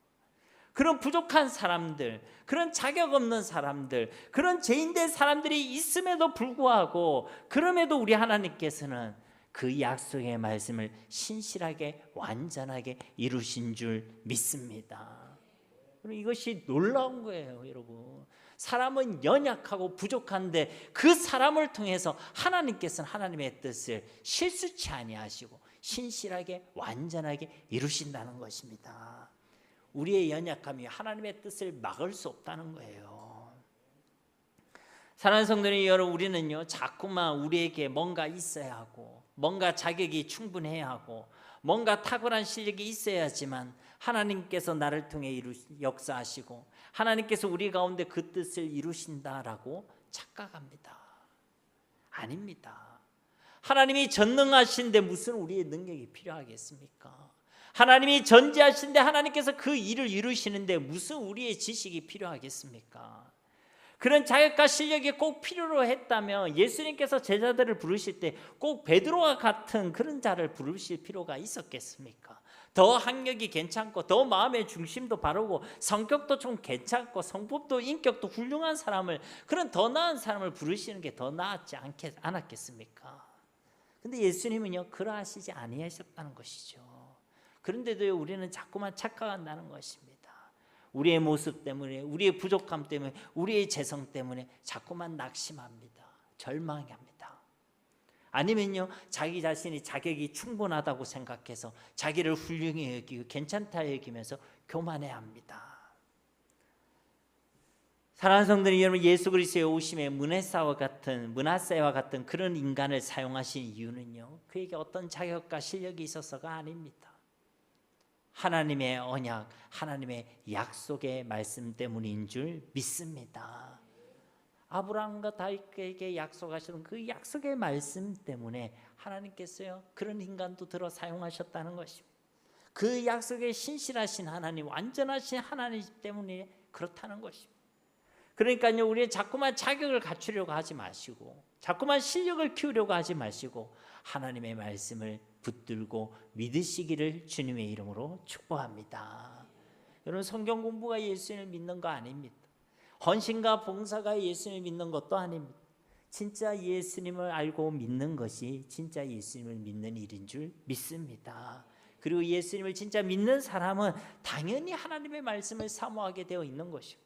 그런 부족한 사람들, 그런 자격 없는 사람들, 그런 죄인된 사람들이 있음에도 불구하고 그럼에도 우리 하나님께서는 그 약속의 말씀을 신실하게 완전하게 이루신 줄 믿습니다. 이것이 놀라운 거예요, 여러분. 사람은 연약하고 부족한데 그 사람을 통해서 하나님께서는 하나님의 뜻을 실수치 아니하시고 신실하게 완전하게 이루신다는 것입니다. 우리의 연약함이 하나님의 뜻을 막을 수 없다는 거예요. 사랑하는 성도님 여러분, 우리는요 자꾸만 우리에게 뭔가 있어야 하고 뭔가 자격이 충분해야 하고 뭔가 탁월한 실력이 있어야지만 하나님께서 나를 통해 역사하시고 하나님께서 우리 가운데 그 뜻을 이루신다라고 착각합니다. 아닙니다. 하나님이 전능하신데 무슨 우리의 능력이 필요하겠습니까? 하나님이 전지하신데 하나님께서 그 일을 이루시는데 무슨 우리의 지식이 필요하겠습니까? 그런 자격과 실력이 꼭 필요로 했다면 예수님께서 제자들을 부르실 때 꼭 베드로와 같은 그런 자를 부르실 필요가 있었겠습니까? 더 학력이 괜찮고 더 마음의 중심도 바르고 성격도 좀 괜찮고 성품도 인격도 훌륭한 사람을, 그런 더 나은 사람을 부르시는 게 더 낫지 않았겠습니까? 근데 예수님은요 그러하시지 아니하셨다는 것이죠. 그런데도 우리는 자꾸만 착각한다는 것입니다. 우리의 모습 때문에, 우리의 부족함 때문에, 우리의 재성 때문에 자꾸만 낙심합니다. 절망합니다. 아니면요 자기 자신이 자격이 충분하다고 생각해서 자기를 훌륭히 여기고 괜찮다 여기면서 교만해합니다. 사랑하는 성도님 여러분, 예수 그리스도의 오심에 므낫세와 같은 그런 인간을 사용하신 이유는요 그에게 어떤 자격과 실력이 있어서가 아닙니다. 하나님의 언약, 하나님의 약속의 말씀 때문인 줄 믿습니다. 아브라함과 다윗에게 약속하시는 그 약속의 말씀 때문에 하나님께서요 그런 인간도 들어 사용하셨다는 것입니다. 그 약속에 신실하신 하나님, 완전하신 하나님 때문에 그렇다는 것입니다. 그러니까요 우리는 자꾸만 자격을 갖추려고 하지 마시고 자꾸만 실력을 키우려고 하지 마시고 하나님의 말씀을 붙들고 믿으시기를 주님의 이름으로 축복합니다. 여러분, 성경 공부가 예수님을 믿는 거 아닙니다. 헌신과 봉사가 예수님을 믿는 것도 아닙니다. 진짜 예수님을 알고 믿는 것이 진짜 예수님을 믿는 일인 줄 믿습니다. 그리고 예수님을 진짜 믿는 사람은 당연히 하나님의 말씀을 사모하게 되어 있는 것이고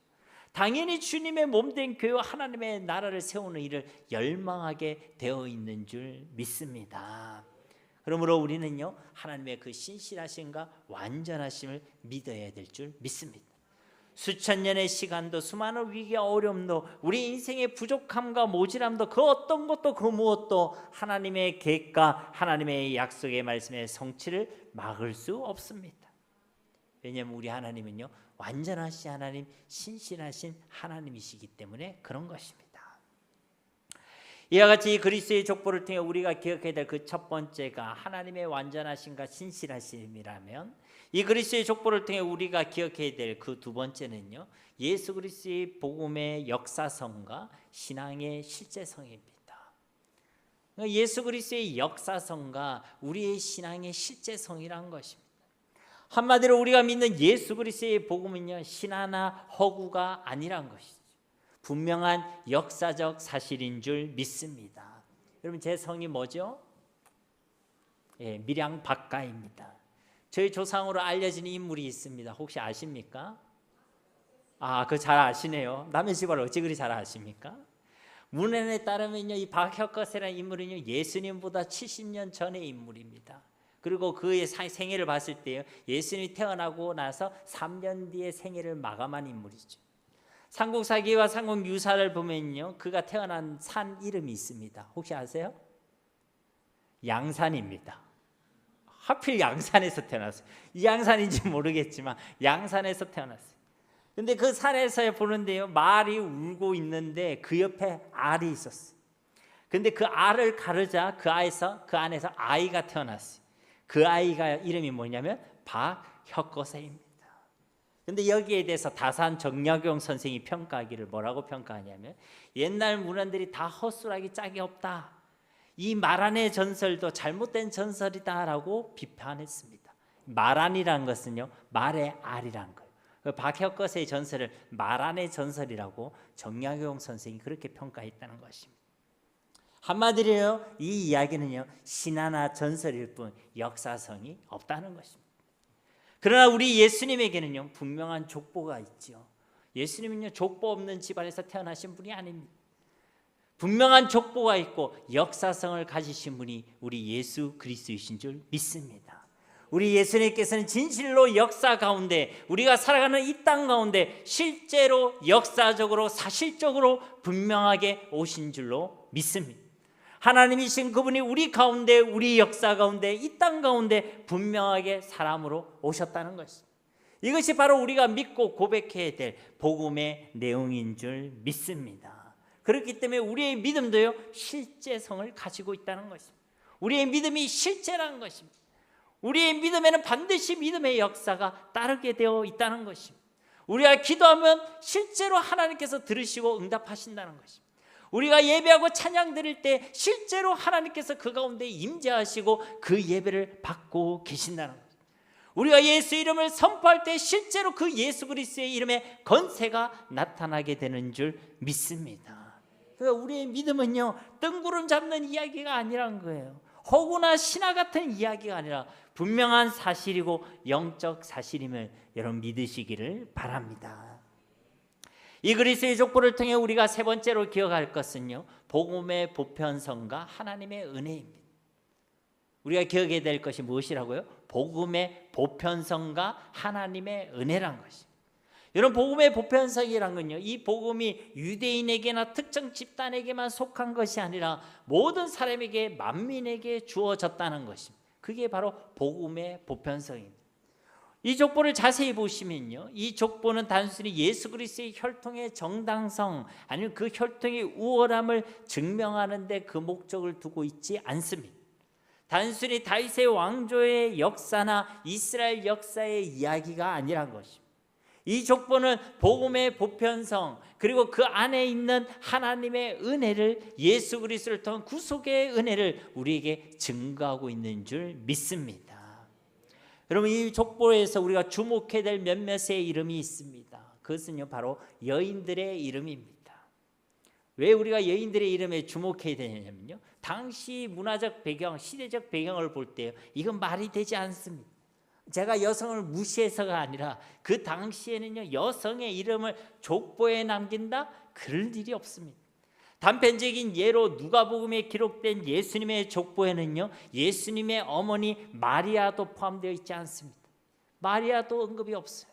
당연히 주님의 몸된 교회와 하나님의 나라를 세우는 일을 열망하게 되어 있는 줄 믿습니다. 그러므로 우리는요 하나님의 그 신실하심과 완전하심을 믿어야 될 줄 믿습니다. 수천 년의 시간도 수많은 위기와 어려움도 우리 인생의 부족함과 모질함도 그 어떤 것도 그 무엇도 하나님의 계획과 하나님의 약속의 말씀의 성취를 막을 수 없습니다. 왜냐하면 우리 하나님은요 완전하신 하나님, 신실하신 하나님이시기 때문에 그런 것입니다. 이와 같이 그리스도의 족보를 통해 우리가 기억해야 될 그 첫 번째가 하나님의 완전하심과 신실하심이라면, 이 그리스도의 족보를 통해 우리가 기억해야 될 그 두 번째는요 예수 그리스도의 복음의 역사성과 신앙의 실제성입니다. 예수 그리스도의 역사성과 우리의 신앙의 실제성이란 것입니다. 한마디로 우리가 믿는 예수 그리스도의 복음은요 신화나 허구가 아니란 것이죠. 분명한 역사적 사실인 줄 믿습니다. 여러분, 제 성이 뭐죠? 밀양 박가입니다. 저희 조상으로 알려진 인물이 있습니다. 혹시 아십니까? 그거 잘 아시네요. 남의 집을 어찌 그리 잘 아십니까? 문헌에 따르면요, 이 박혁거세라는 인물은요, 예수님보다 70년 전의 인물입니다. 그리고 그의 생애를 봤을 때요, 예수님이 태어나고 나서 3년 뒤에 생애를 마감한 인물이죠. 삼국사기와 삼국유사를 보면요, 그가 태어난 산 이름이 있습니다. 혹시 아세요? 양산입니다. 하필 양산에서 태어났어요. 이 양산인지 모르겠지만 양산에서 태어났어요. 근데 그 산에서 보는데요, 말이 울고 있는데 그 옆에 알이 있었어요. 근데 그 알을 가르자 그 안에서 아이가 태어났어요. 그 아이가 이름이 뭐냐면 박혁거세입니다. 근데 여기에 대해서 다산 정약용 선생이 평가하기를 뭐라고 평가하냐면, 옛날 문헌들이 다 허술하기 짝이 없다, 이 마란의 전설도 잘못된 전설이다라고 비판했습니다. 마란이라는 것은요, 말의 알이라는 거예요. 박혁거세의 전설을 마란의 전설이라고 정약용 선생이 그렇게 평가했다는 것입니다. 한마디로요, 이 이야기는요, 신화나 전설일 뿐 역사성이 없다는 것입니다. 그러나 우리 예수님에게는요, 분명한 족보가 있죠. 예수님은요, 족보 없는 집안에서 태어나신 분이 아닙니다. 분명한 족보가 있고 역사성을 가지신 분이 우리 예수 그리스도이신 줄 믿습니다. 우리 예수님께서는 진실로 역사 가운데, 우리가 살아가는 이 땅 가운데 실제로 역사적으로 사실적으로 분명하게 오신 줄로 믿습니다. 하나님이신 그분이 우리 가운데, 우리 역사 가운데, 이 땅 가운데 분명하게 사람으로 오셨다는 것입니다. 이것이 바로 우리가 믿고 고백해야 될 복음의 내용인 줄 믿습니다. 그렇기 때문에 우리의 믿음도요, 실제성을 가지고 있다는 것입니다. 우리의 믿음이 실제라는 것입니다. 우리의 믿음에는 반드시 믿음의 역사가 따르게 되어 있다는 것입니다. 우리가 기도하면 실제로 하나님께서 들으시고 응답하신다는 것입니다. 우리가 예배하고 찬양 드릴 때 실제로 하나님께서 그 가운데 임재하시고 그 예배를 받고 계신다는 것입니다. 우리가 예수 이름을 선포할 때 실제로 그 예수 그리스도의 이름에 건세가 나타나게 되는 줄 믿습니다. 그러니까 우리의 믿음은요, 뜬구름 잡는 이야기가 아니라는 거예요. 허구나 신화 같은 이야기가 아니라 분명한 사실이고 영적 사실임을 여러분 믿으시기를 바랍니다. 이 그리스도의 족보를 통해 우리가 세 번째로 기억할 것은요, 복음의 보편성과 하나님의 은혜입니다. 우리가 기억해야 될 것이 무엇이라고요? 복음의 보편성과 하나님의 은혜란 것입니다. 여러분, 복음의 보편성이란 건요, 이 복음이 유대인에게나 특정 집단에게만 속한 것이 아니라 모든 사람에게, 만민에게 주어졌다는 것입니다. 그게 바로 복음의 보편성입니다. 이 족보를 자세히 보시면요, 이 족보는 단순히 예수 그리스도의 혈통의 정당성, 아니면 그 혈통의 우월함을 증명하는 데 그 목적을 두고 있지 않습니다. 단순히 다윗의 왕조의 역사나 이스라엘 역사의 이야기가 아니란 것입니다. 이 족보는 복음의 보편성, 그리고 그 안에 있는 하나님의 은혜를, 예수 그리스도를 통한 구속의 은혜를 우리에게 증거하고 있는 줄 믿습니다. 여러분, 이 족보에서 우리가 주목해야 될 몇몇의 이름이 있습니다. 그것은요, 바로 여인들의 이름입니다. 왜 우리가 여인들의 이름에 주목해야 되냐면요, 당시 문화적 배경, 시대적 배경을 볼 때 이건 말이 되지 않습니다. 제가 여성을 무시해서가 아니라 그 당시에는요, 여성의 이름을 족보에 남긴다? 그럴 일이 없습니다. 단편적인 예로 누가복음에 기록된 예수님의 족보에는요, 예수님의 어머니 마리아도 포함되어 있지 않습니다. 마리아도 언급이 없어요.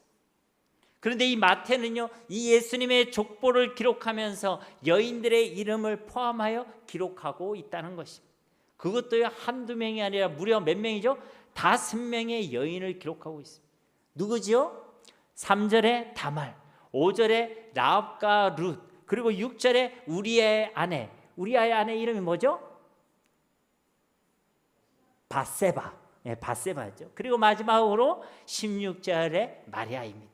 그런데 이 마태는요, 이 예수님의 족보를 기록하면서 여인들의 이름을 포함하여 기록하고 있다는 것입니다. 그것도요, 한두 명이 아니라 무려 몇 명이죠? 5명의 여인을 기록하고 있습니다. 누구지요? 3절에 다말, 5절에 라합과 룻, 그리고 6절에 우리의 아내. 우리의 아내 이름이 뭐죠? 밧세바. 네, 밧세바죠. 그리고 마지막으로 16절에 마리아입니다.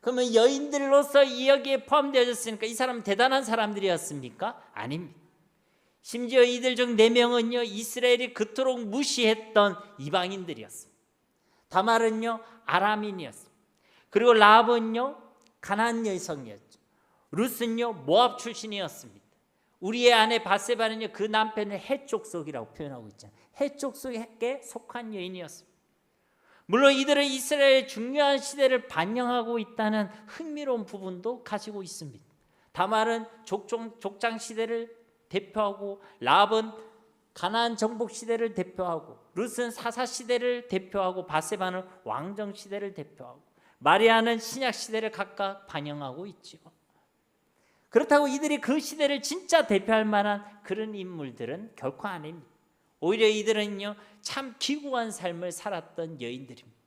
그러면 여인들로서 이 여기에 포함되어졌으니까 이 사람은 대단한 사람들이었습니까? 아닙니다. 심지어 이들 중 4명은요, 이스라엘이 그토록 무시했던 이방인들이었습니다. 다말은요, 아람인이었습니다. 그리고 라합은요, 가나안 여성이었죠. 룻은요, 모압 출신이었습니다. 우리의 아내 바세바는요, 그 남편을 해족속이라고 표현하고 있잖아요. 해족속에 속한 여인이었습니다. 물론 이들은 이스라엘의 중요한 시대를 반영하고 있다는 흥미로운 부분도 가지고 있습니다. 다말은 족장 시대를 대표하고, 라합은 가나안 정복 시대를 대표하고, 룻은 사사 시대를 대표하고, 바세바는 왕정 시대를 대표하고, 마리아는 신약 시대를 각각 반영하고 있죠. 그렇다고 이들이 그 시대를 진짜 대표할 만한 그런 인물들은 결코 아닙니다. 오히려 이들은요, 참 기구한 삶을 살았던 여인들입니다.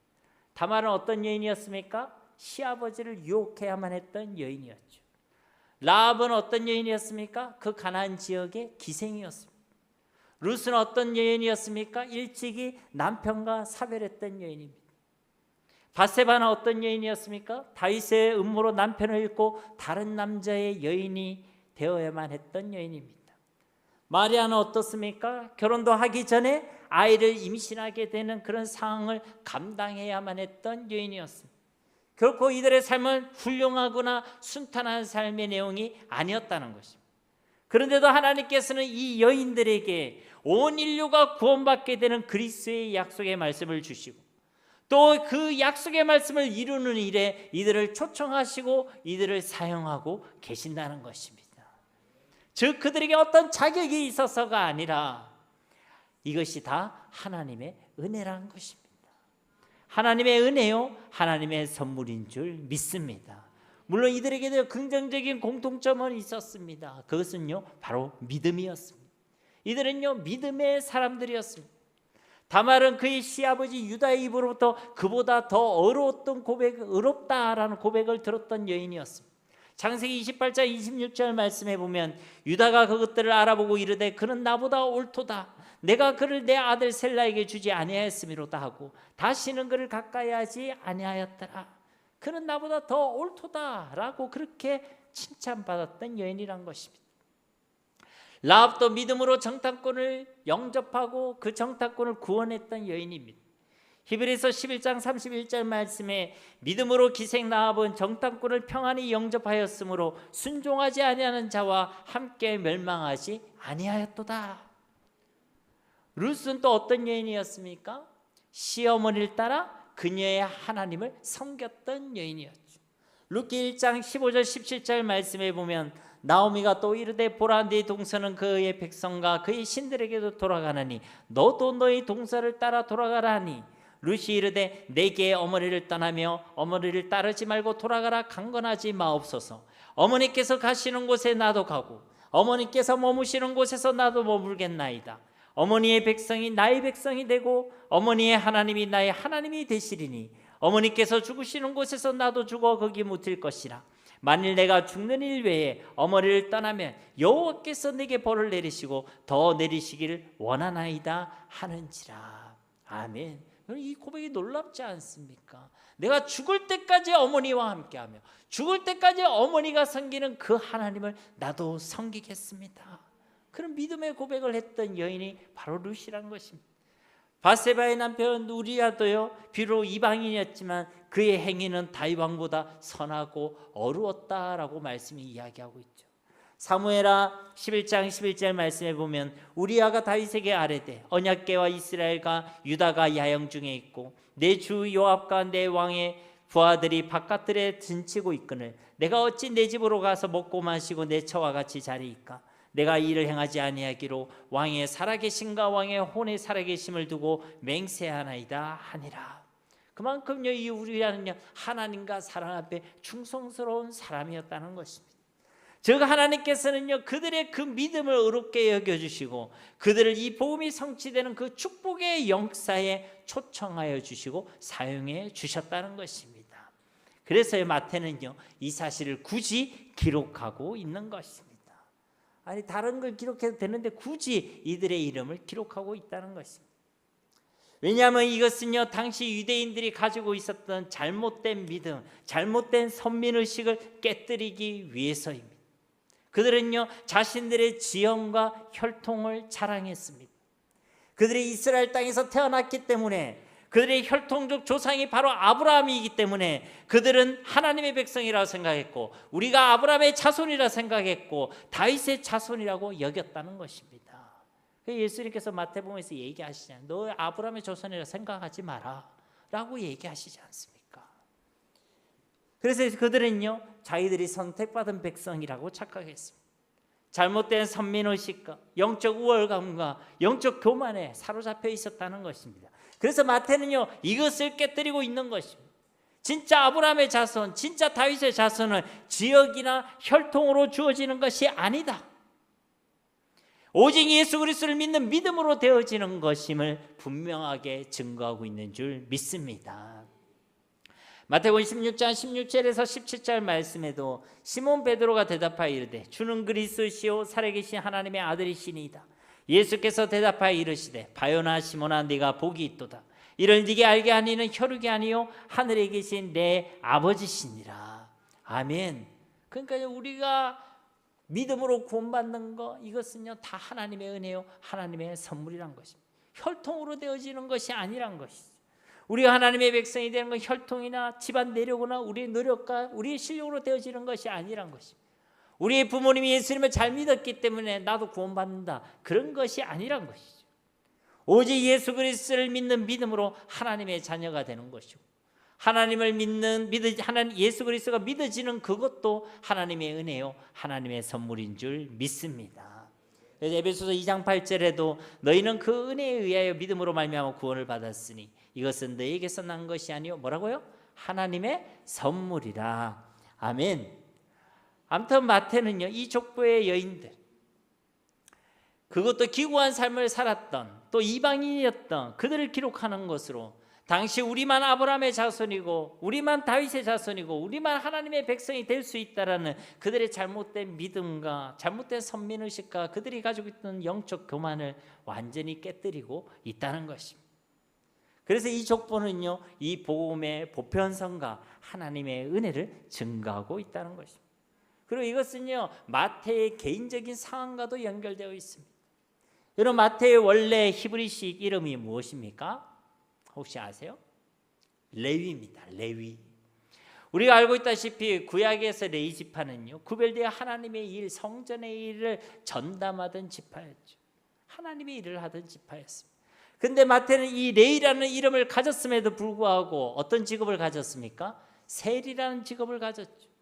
다말은 어떤 여인이었습니까? 시아버지를 유혹해야만 했던 여인이었죠. 라합은 어떤 여인이었습니까? 그 가나안 지역의 기생이었습니다. 룻은 어떤 여인이었습니까? 일찍이 남편과 사별했던 여인입니다. 바세바는 어떤 여인이었습니까? 다윗의 음모로 남편을 잃고 다른 남자의 여인이 되어야만 했던 여인입니다. 마리아는 어떻습니까? 결혼도 하기 전에 아이를 임신하게 되는 그런 상황을 감당해야만 했던 여인이었습니다. 결코 이들의 삶은 훌륭하거나 순탄한 삶의 내용이 아니었다는 것입니다. 그런데도 하나님께서는 이 여인들에게 온 인류가 구원받게 되는 그리스도의 약속의 말씀을 주시고, 또 그 약속의 말씀을 이루는 일에 이들을 초청하시고 이들을 사용하고 계신다는 것입니다. 즉 그들에게 어떤 자격이 있어서가 아니라 이것이 다 하나님의 은혜라는 것입니다. 하나님의 은혜요, 하나님의 선물인 줄 믿습니다. 물론 이들에게도 긍정적인 공통점은 있었습니다. 그것은요, 바로 믿음이었습니다. 이들은요, 믿음의 사람들이었습니다. 다말은 그의 시아버지 유다의 입으로부터 그보다 더 어렵다라는 고백을 들었던 여인이었습니다. 창세기 28장 26절 말씀에 보면 유다가 그것들을 알아보고 이르되 그는 나보다 옳도다. 내가 그를 내 아들 셀라에게 주지 아니하였음이로다 하고 다시는 그를 가까이 하지 아니하였더라. 그는 나보다 더 옳도다라고 그렇게 칭찬받았던 여인이란 것입니다. 라합도 믿음으로 정탐꾼을 영접하고 그 정탐꾼을 구원했던 여인입니다. 히브리서 11장 31절 말씀에 믿음으로 기생 라합은 정탐꾼을 평안히 영접하였으므로 순종하지 아니하는 자와 함께 멸망하지 아니하였도다. 룻은 또 어떤 여인이었습니까? 시어머니를 따라 그녀의 하나님을 섬겼던 여인이었죠. 룻기 1장 15절 17절 말씀에 보면 나오미가 또 이르되 보라 네 동서는 그의 백성과 그의 신들에게도 돌아가나니 너도 너의 동서를 따라 돌아가라 하니 룻이 이르되 내게 어머니를 떠나며 어머니를 따르지 말고 돌아가라 강건하지 마옵소서. 어머니께서 가시는 곳에 나도 가고 어머니께서 머무시는 곳에서 나도 머물겠나이다. 어머니의 백성이 나의 백성이 되고 어머니의 하나님이 나의 하나님이 되시리니 어머니께서 죽으시는 곳에서 나도 죽어 거기 묻힐 것이라. 만일 내가 죽는 일 외에 어머니를 떠나면 여호와께서 내게 벌을 내리시고 더 내리시기를 원하나이다 하는지라. 아멘. 이 고백이 놀랍지 않습니까? 내가 죽을 때까지 어머니와 함께하며 죽을 때까지 어머니가 섬기는 그 하나님을 나도 섬기겠습니다. 그런 믿음의 고백을 했던 여인이 바로 룻이라는 것입니다. 바세바의 남편 우리야도요, 비록 이방인이었지만 그의 행위는 다윗 왕보다 선하고 어루웠다라고 말씀이 이야기하고 있죠. 사무엘하 11장 11절 말씀에 보면 우리야가 다윗에게 아뢰되 언약궤와 이스라엘과 유다가 야영 중에 있고 내 주 요압과 내 왕의 부하들이 바깥들에 등치고 있거늘 내가 어찌 내 집으로 가서 먹고 마시고 내 처와 같이 자리이까. 내가 이를 행하지 아니하기로 왕의 살아계심과 왕의 혼의 살아계심을 두고 맹세하나이다 하니라. 그만큼요 이 우리야는요 하나님과 사람 앞에 충성스러운 사람이었다는 것입니다. 즉 하나님께서는요 그들의 그 믿음을 의롭게 여겨주시고 그들을 이 복음이 성취되는 그 축복의 역사에 초청하여 주시고 사용해 주셨다는 것입니다. 그래서 마태는요 이 사실을 굳이 기록하고 있는 것입니다. 아니 다른 걸 기록해도 되는데 굳이 이들의 이름을 기록하고 있다는 것입니다. 왜냐하면 이것은요 당시 유대인들이 가지고 있었던 잘못된 믿음, 잘못된 선민의식을 깨뜨리기 위해서입니다. 그들은요 자신들의 지형과 혈통을 자랑했습니다. 그들이 이스라엘 땅에서 태어났기 때문에 그들의 혈통적 조상이 바로 아브라함이기 때문에 그들은 하나님의 백성이라고 생각했고, 우리가 아브라함의 자손이라 생각했고, 다윗의 자손이라고 여겼다는 것입니다. 예수님께서 마태복음에서 얘기하시잖아요. 너 아브라함의 자손이라 생각하지 마라 라고 얘기하시지 않습니까? 그래서 그들은요, 자기들이 선택받은 백성이라고 착각했습니다. 잘못된 선민의식과 영적 우월감과 영적 교만에 사로잡혀 있었다는 것입니다. 그래서 마태는요, 이것을 깨뜨리고 있는 것입니다. 진짜 아브라함의 자손, 진짜 다윗의 자손은 지역이나 혈통으로 주어지는 것이 아니다. 오직 예수 그리스도를 믿는 믿음으로 되어지는 것임을 분명하게 증거하고 있는 줄 믿습니다. 마태복음 16장 16절에서 17절 말씀에도 시몬 베드로가 대답하여 이르되 주는 그리스도시요 살아계신 하나님의 아들이시니이다. 예수께서 대답하여 이르시되 바요나 시몬아 네가 복이 있도다. 이를 네게 알게 하니는 혈육이 아니요 하늘에 계신 내 아버지시니라. 아멘. 그러니까 우리가 믿음으로 구원받는 거, 이것은요 다 하나님의 은혜요 하나님의 선물이란 것입니다. 혈통으로 되어지는 것이 아니란 것이죠. 우리가 하나님의 백성이 되는 건 혈통이나 집안 내력이나 우리의 노력과 우리의 실력으로 되어지는 것이 아니란 것입니다. 우리의 부모님이 예수님을 잘 믿었기 때문에 나도 구원받는다, 그런 것이 아니란 것이죠. 오직 예수 그리스도를 믿는 믿음으로 하나님의 자녀가 되는 것이고, 하나님을 믿는 예수 그리스도가 믿어지는 그것도 하나님의 은혜요 하나님의 선물인 줄 믿습니다. 에베소서 2장 8절에도 너희는 그 은혜에 의하여 믿음으로 말미암아 구원을 받았으니 이것은 너희에게서 난 것이 아니요 뭐라고요? 하나님의 선물이라. 아멘. 아무튼 마태는요, 이 족보의 여인들, 그것도 기구한 삶을 살았던 또 이방인이었던 그들을 기록하는 것으로 당시 우리만 아브라함의 자손이고 우리만 다윗의 자손이고 우리만 하나님의 백성이 될 수 있다라는 그들의 잘못된 믿음과 잘못된 선민의식과 그들이 가지고 있던 영적 교만을 완전히 깨뜨리고 있다는 것입니다. 그래서 이 족보는요, 이 복음의 보편성과 하나님의 은혜를 증가하고 있다는 것입니다. 그리고 이것은요, 마태의 개인적인 상황과도 연결되어 있습니다. 여러분, 마태의 원래 히브리식 이름이 무엇입니까? 혹시 아세요? 레위입니다. 레위. 우리가 알고 있다시피 구약에서 레위 지파는요, 구별되어 하나님의 일, 성전의 일을 전담하던 지파였죠. 하나님의 일을 하던 지파였습니다. 근데 마태는 이 레위라는 이름을 가졌음에도 불구하고 어떤 직업을 가졌습니까? 세리라는 직업을 가졌죠.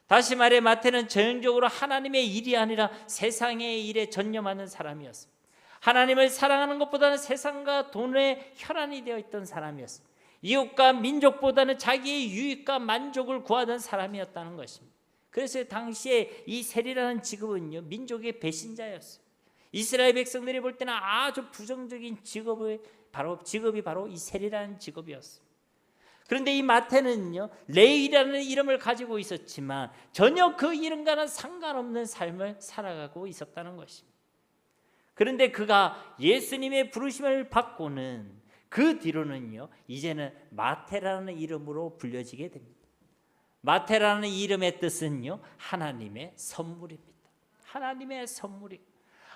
다시 말해 마태는 전형적으로 하나님의 일이 아니라 세상의 일에 전념하는 사람이었습니다. 하나님을 사랑하는 것보다는 세상과 돈에 혈안이 되어 있던 사람이었습니다. 이웃과 민족보다는 자기의 유익과 만족을 구하던 사람이었다는 것입니다. 그래서 당시에 이 세리라는 직업은요, 민족의 배신자였어요. 이스라엘 백성들이 볼 때는 아주 부정적인 직업이 바로 이 세리라는 직업이었어요. 그런데 이 마태는요, 레위라는 이름을 가지고 있었지만 전혀 그 이름과는 상관없는 삶을 살아가고 있었다는 것입니다. 그런데 그가 예수님의 부르심을 받고는 그 뒤로는요, 이제는 마태라는 이름으로 불려지게 됩니다. 마태라는 이름의 뜻은요, 하나님의 선물입니다. 하나님의 선물이,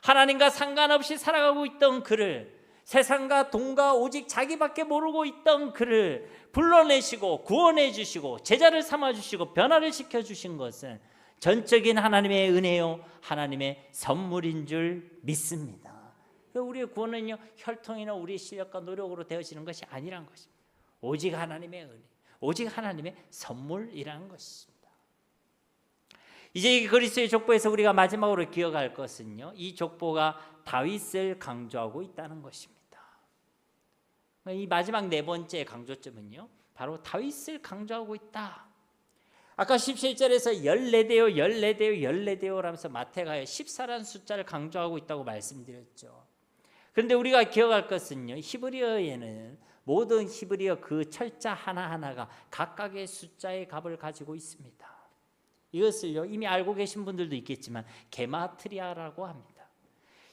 하나님과 상관없이 살아가고 있던 그를, 세상과 돈과 오직 자기밖에 모르고 있던 그를 불러내시고 구원해 주시고 제자를 삼아 주시고 변화를 시켜 주신 것은 전적인 하나님의 은혜요, 하나님의 선물인 줄 믿습니다. 우리의 구원은요, 혈통이나 우리의 실력과 노력으로 되어지는 것이 아니란 것입니다. 오직 하나님의 은혜, 오직 하나님의 선물이라는 것입니다. 이제 그리스도의 족보에서 우리가 마지막으로 기억할 것은요, 이 족보가 다윗을 강조하고 있다는 것입니다. 이 마지막 네 번째 강조점은요, 바로 다윗을 강조하고 있다. 아까 17절에서 14대요, 14대요, 14대요 라면서 마태가 14라는 숫자를 강조하고 있다고 말씀드렸죠. 그런데 우리가 기억할 것은요, 히브리어에는 모든 히브리어 그 철자 하나하나가 각각의 숫자의 값을 가지고 있습니다. 이것을요, 이미 알고 계신 분들도 있겠지만 게마트리아라고 합니다.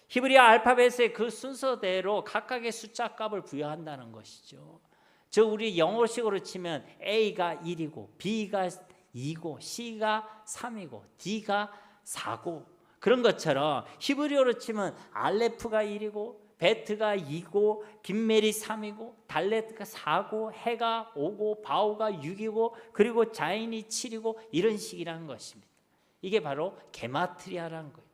히브리어 알파벳의 그 순서대로 각각의 숫자 값을 부여한다는 것이죠. 저 우리 영어식으로 치면 A가 1이고 B가 2고 C가 3이고 D가 4고 그런 것처럼 히브리어로 치면 알레프가 1이고 베트가 2고 김멜이 3이고 달렛가 4고 해가 5고 바오가 6이고 그리고 자인이 7이고 이런 식이라는 것입니다. 이게 바로 게마트리아라는 거예요.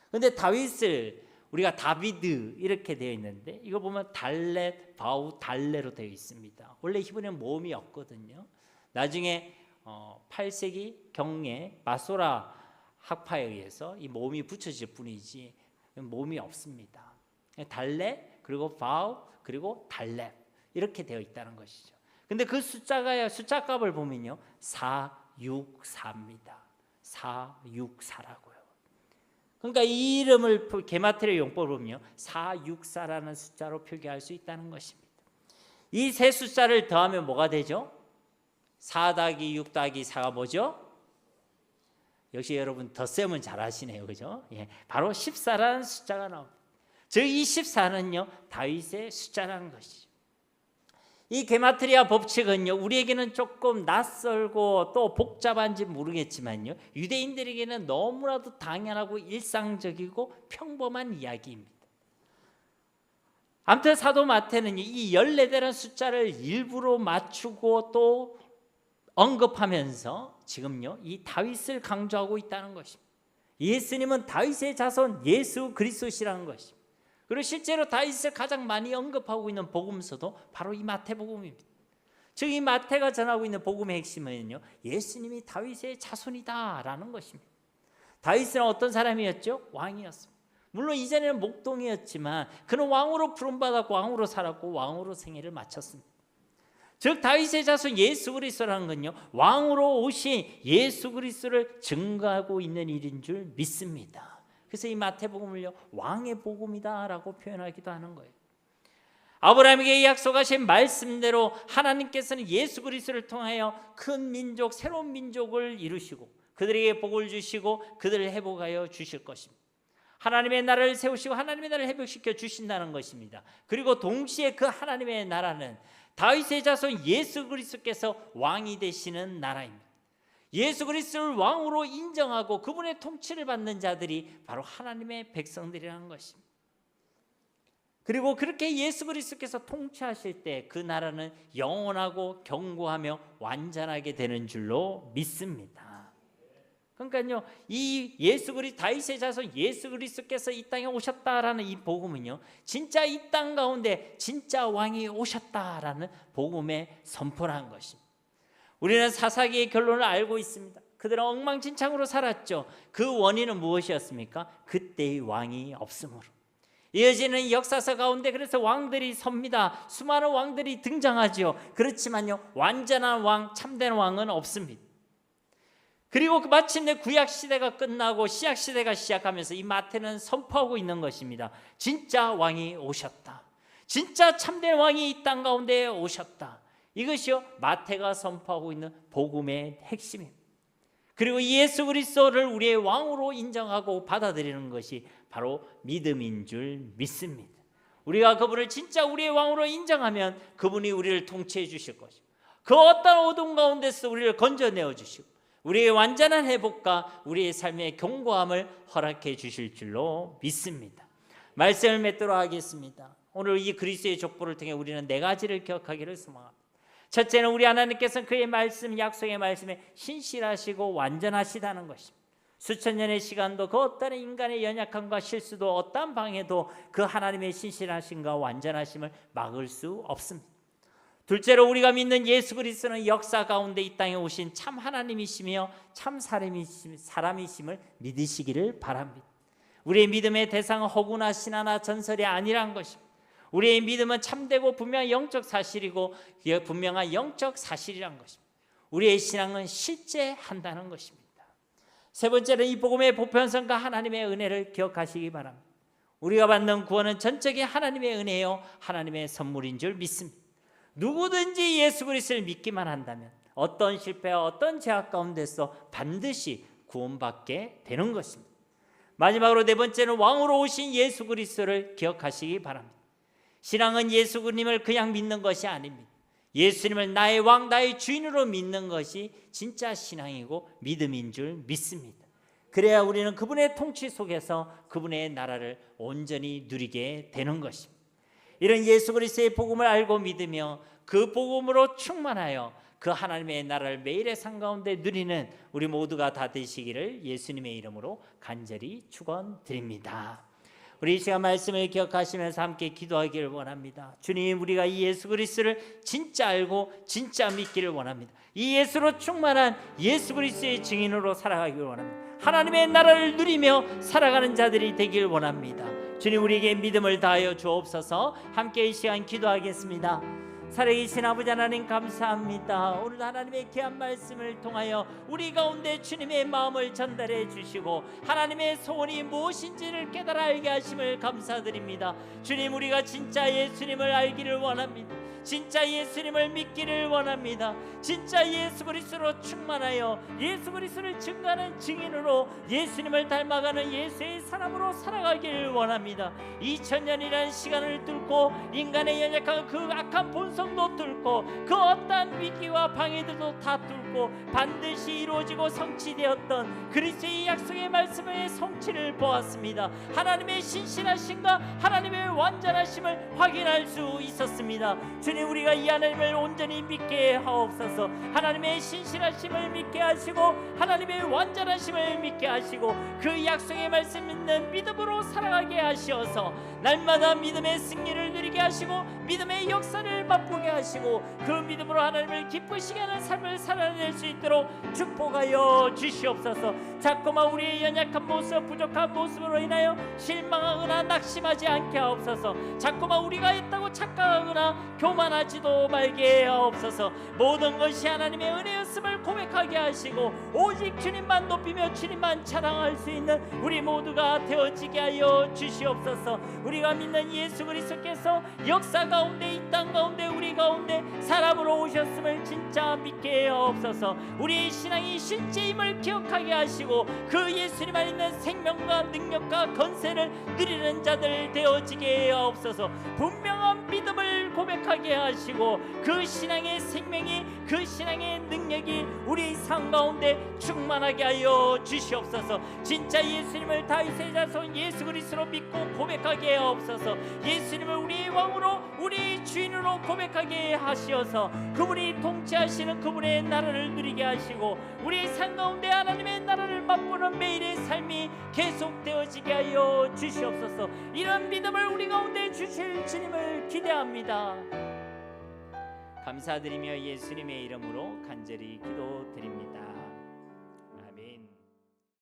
그런데 다윗을 우리가 다비드 이렇게 되어 있는데 이거 보면 달렛, 바우, 달레로 되어 있습니다. 원래 히브리는 모음이 없거든요. 나중에 8세기 경에 마소라 학파에 의해서 이 모음이 붙여질 뿐이지 모음이 없습니다. 달렛 그리고 바우 그리고 달렛 이렇게 되어 있다는 것이죠. 근데 그 숫자가 숫자 값을 보면요 464입니다. 464라고요. 그러니까 이 이름을 게마트리아 용법을 보면 464라는 숫자로 표기할 수 있다는 것입니다. 이 세 숫자를 더하면 뭐가 되죠? 4 더하기 6 더하기 4가 뭐죠? 역시 여러분 덧셈은 잘 하시네요. 그죠? 예, 바로 14라는 숫자가 나옵니다. 즉 이 14는요 다윗의 숫자라는 것이죠. 이 게마트리아 법칙은요 우리에게는 조금 낯설고 또 복잡한지 모르겠지만요 유대인들에게는 너무나도 당연하고 일상적이고 평범한 이야기입니다. 아무튼 사도 마태는 이 14라는 숫자를 일부러 맞추고 또 언급하면서 지금요 이 다윗을 강조하고 있다는 것입니다. 예수님은 다윗의 자손 예수 그리스도시라는 것입니다. 그리고 실제로 다윗을 가장 많이 언급하고 있는 복음서도 바로 이 마태복음입니다. 즉 이 마태가 전하고 있는 복음의 핵심은요 예수님이 다윗의 자손이다라는 것입니다. 다윗은 어떤 사람이었죠? 왕이었습니다. 물론 이전에는 목동이었지만 그는 왕으로 부름받았고 왕으로 살았고 왕으로 생애를 마쳤습니다. 즉 다윗의 자손 예수 그리스도라는 건요 왕으로 오신 예수 그리스도를 증거하고 있는 일인 줄 믿습니다. 그래서 이 마태복음을요 왕의 복음이다라고 표현하기도 하는 거예요. 아브라함에게 약속하신 말씀대로 하나님께서는 예수 그리스도를 통하여 큰 민족, 새로운 민족을 이루시고 그들에게 복을 주시고 그들을 회복하여 주실 것입니다. 하나님의 나라를 세우시고 하나님의 나라를 회복시켜 주신다는 것입니다. 그리고 동시에 그 하나님의 나라는 다윗의 자손 예수 그리스도께서 왕이 되시는 나라입니다. 예수 그리스도를 왕으로 인정하고 그분의 통치를 받는 자들이 바로 하나님의 백성들이라는 것입니다. 그리고 그렇게 예수 그리스도께서 통치하실 때 그 나라는 영원하고 견고하며 완전하게 되는 줄로 믿습니다. 그러니까요, 이 예수 그리스도 다윗의 자손 예수 그리스도께서 이 땅에 오셨다라는 이 복음은요, 진짜 이 땅 가운데 진짜 왕이 오셨다라는 복음의 선포라는 것입니다. 우리는 사사기의 결론을 알고 있습니다. 그들은 엉망진창으로 살았죠. 그 원인은 무엇이었습니까? 그때의 왕이 없으므로. 이어지는 역사서 가운데 그래서 왕들이 섭니다. 수많은 왕들이 등장하죠. 그렇지만요, 완전한 왕, 참된 왕은 없습니다. 그리고 마침내 구약시대가 끝나고 신약시대가 시작하면서 이 마태는 선포하고 있는 것입니다. 진짜 왕이 오셨다. 진짜 참된 왕이 이 땅 가운데 오셨다. 이것이요 마태가 선포하고 있는 복음의 핵심입니다. 그리고 예수 그리스도를 우리의 왕으로 인정하고 받아들이는 것이 바로 믿음인 줄 믿습니다. 우리가 그분을 진짜 우리의 왕으로 인정하면 그분이 우리를 통치해 주실 것이고 그 어떤 어둠 가운데서 우리를 건져내어 주시고 우리의 완전한 회복과 우리의 삶의 견고함을 허락해 주실 줄로 믿습니다. 말씀을 맺도록 하겠습니다. 오늘 이 그리스도의 족보를 통해 우리는 네 가지를 기억하기를 소망합니다. 첫째는 우리 하나님께서는 그의 말씀, 약속의 말씀에 신실하시고 완전하시다는 것입니다. 수천 년의 시간도 그 어떤 인간의 연약함과 실수도 어떤 방해도 그 하나님의 신실하심과 완전하심을 막을 수 없습니다. 둘째로 우리가 믿는 예수 그리스도는 역사 가운데 이 땅에 오신 참 하나님이시며 참 사람이심을 믿으시기를 바랍니다. 우리의 믿음의 대상은 허구나 신화나 전설이 아니란 것입니다. 우리의 믿음은 참되고 분명한 영적 사실이고 분명한 영적 사실이란 것입니다. 우리의 신앙은 실제 한다는 것입니다. 세 번째는 이 복음의 보편성과 하나님의 은혜를 기억하시기 바랍니다. 우리가 받는 구원은 전적인 하나님의 은혜요 하나님의 선물인 줄 믿습니다. 누구든지 예수 그리스도를 믿기만 한다면 어떤 실패와 어떤 제약 가운데서 반드시 구원받게 되는 것입니다. 마지막으로 네 번째는 왕으로 오신 예수 그리스도를 기억하시기 바랍니다. 신앙은 예수님을 그냥 믿는 것이 아닙니다. 예수님을 나의 왕, 나의 주인으로 믿는 것이 진짜 신앙이고 믿음인 줄 믿습니다. 그래야 우리는 그분의 통치 속에서 그분의 나라를 온전히 누리게 되는 것입니다. 이런 예수 그리스도의 복음을 알고 믿으며 그 복음으로 충만하여 그 하나님의 나라를 매일의 삶 가운데 누리는 우리 모두가 다 되시기를 예수님의 이름으로 간절히 축원드립니다. 우리 이 시간 말씀을 기억하시면서 함께 기도하기를 원합니다. 주님, 우리가 이 예수 그리스도를 진짜 알고 진짜 믿기를 원합니다. 이 예수로 충만한 예수 그리스도의 증인으로 살아가기를 원합니다. 하나님의 나라를 누리며 살아가는 자들이 되길 원합니다. 주님, 우리에게 믿음을 다하여 주옵소서. 함께 이 시간 기도하겠습니다. 살아계신 아버지 하나님, 감사합니다. 오늘 하나님의 귀한 말씀을 통하여 우리 가운데 주님의 마음을 전달해 주시고 하나님의 소원이 무엇인지를 깨달아 알게 하심을 감사드립니다. 주님, 우리가 진짜 예수님을 알기를 원합니다. 진짜 예수님을 믿기를 원합니다. 진짜 예수 그리스도로 충만하여 예수 그리스도를 증거하는 증인으로 예수님을 닮아가는 예수의 사람으로 살아가기를 원합니다. 2000년이라는 시간을 뚫고 인간의 연약한 그 악한 본성도 뚫고 그 어떠한 위기와 방해들도 다 뚫고 반드시 이루어지고 성취되었던 그리스도의 약속의 말씀의 성취를 보았습니다. 하나님의 신실하심과 하나님의 완전하심을 확인할 수 있었습니다. 주님, 우리가 이 하나님을 온전히 믿게 하옵소서. 하나님의 신실하심을 믿게 하시고 하나님의 완전하심을 믿게 하시고 그 약속의 말씀 믿는 믿음으로 살아가게 하시어서 날마다 믿음의 승리를 누리게 하시고 믿음의 역사를 맛보게 하시고 그 믿음으로 하나님을 기쁘시게 하는 삶을 살아낼 수 있도록 축복하여 주시옵소서. 자꾸만 우리의 연약한 모습, 부족한 모습으로 인하여 실망하거나 낙심하지 않게 하옵소서. 자꾸만 우리가 했다고 착각하거나 교만하지도 말게 하옵소서. 모든 것이 하나님의 은혜였음을 고백하게 하시고 오직 주님만 높이며 주님만 찬양할 수 있는 우리 모두가 되어지게 하여 주시옵소서. 우리가 믿는 예수 그리스도께서 역사 가운데 이 땅 가운데 우리 가운데 사람으로 오셨음을 진짜 믿게 하옵소서. 우리의 신앙이 실제임을 기억하게 하시고 그 예수님 안에 있는 생명과 능력과 건세를 누리는 자들 되어지게 하옵소서. 분명한 믿음을 고백하게 하시고 그 신앙의 생명이 그 신앙의 능력이 우리 삶 가운데 충만하게 하여 주시옵소서. 진짜 예수님을 다윗의 자손 예수 그리스도로 믿고 고백하게 하옵소서. 예수님을 우리의 왕으로 우리 주인으로 고백하게 하시어서 그분이 통치하시는 그분의 나라를 누리게 하시고 우리 삶 가운데 하나님의 나라를 맛보는 매일의 삶이 계속되어지게 하여 주시옵소서. 이런 믿음을 우리 가운데 주실 주님을 기대합니다. 감사드리며 예수님의 이름으로 간절히 기도합니다.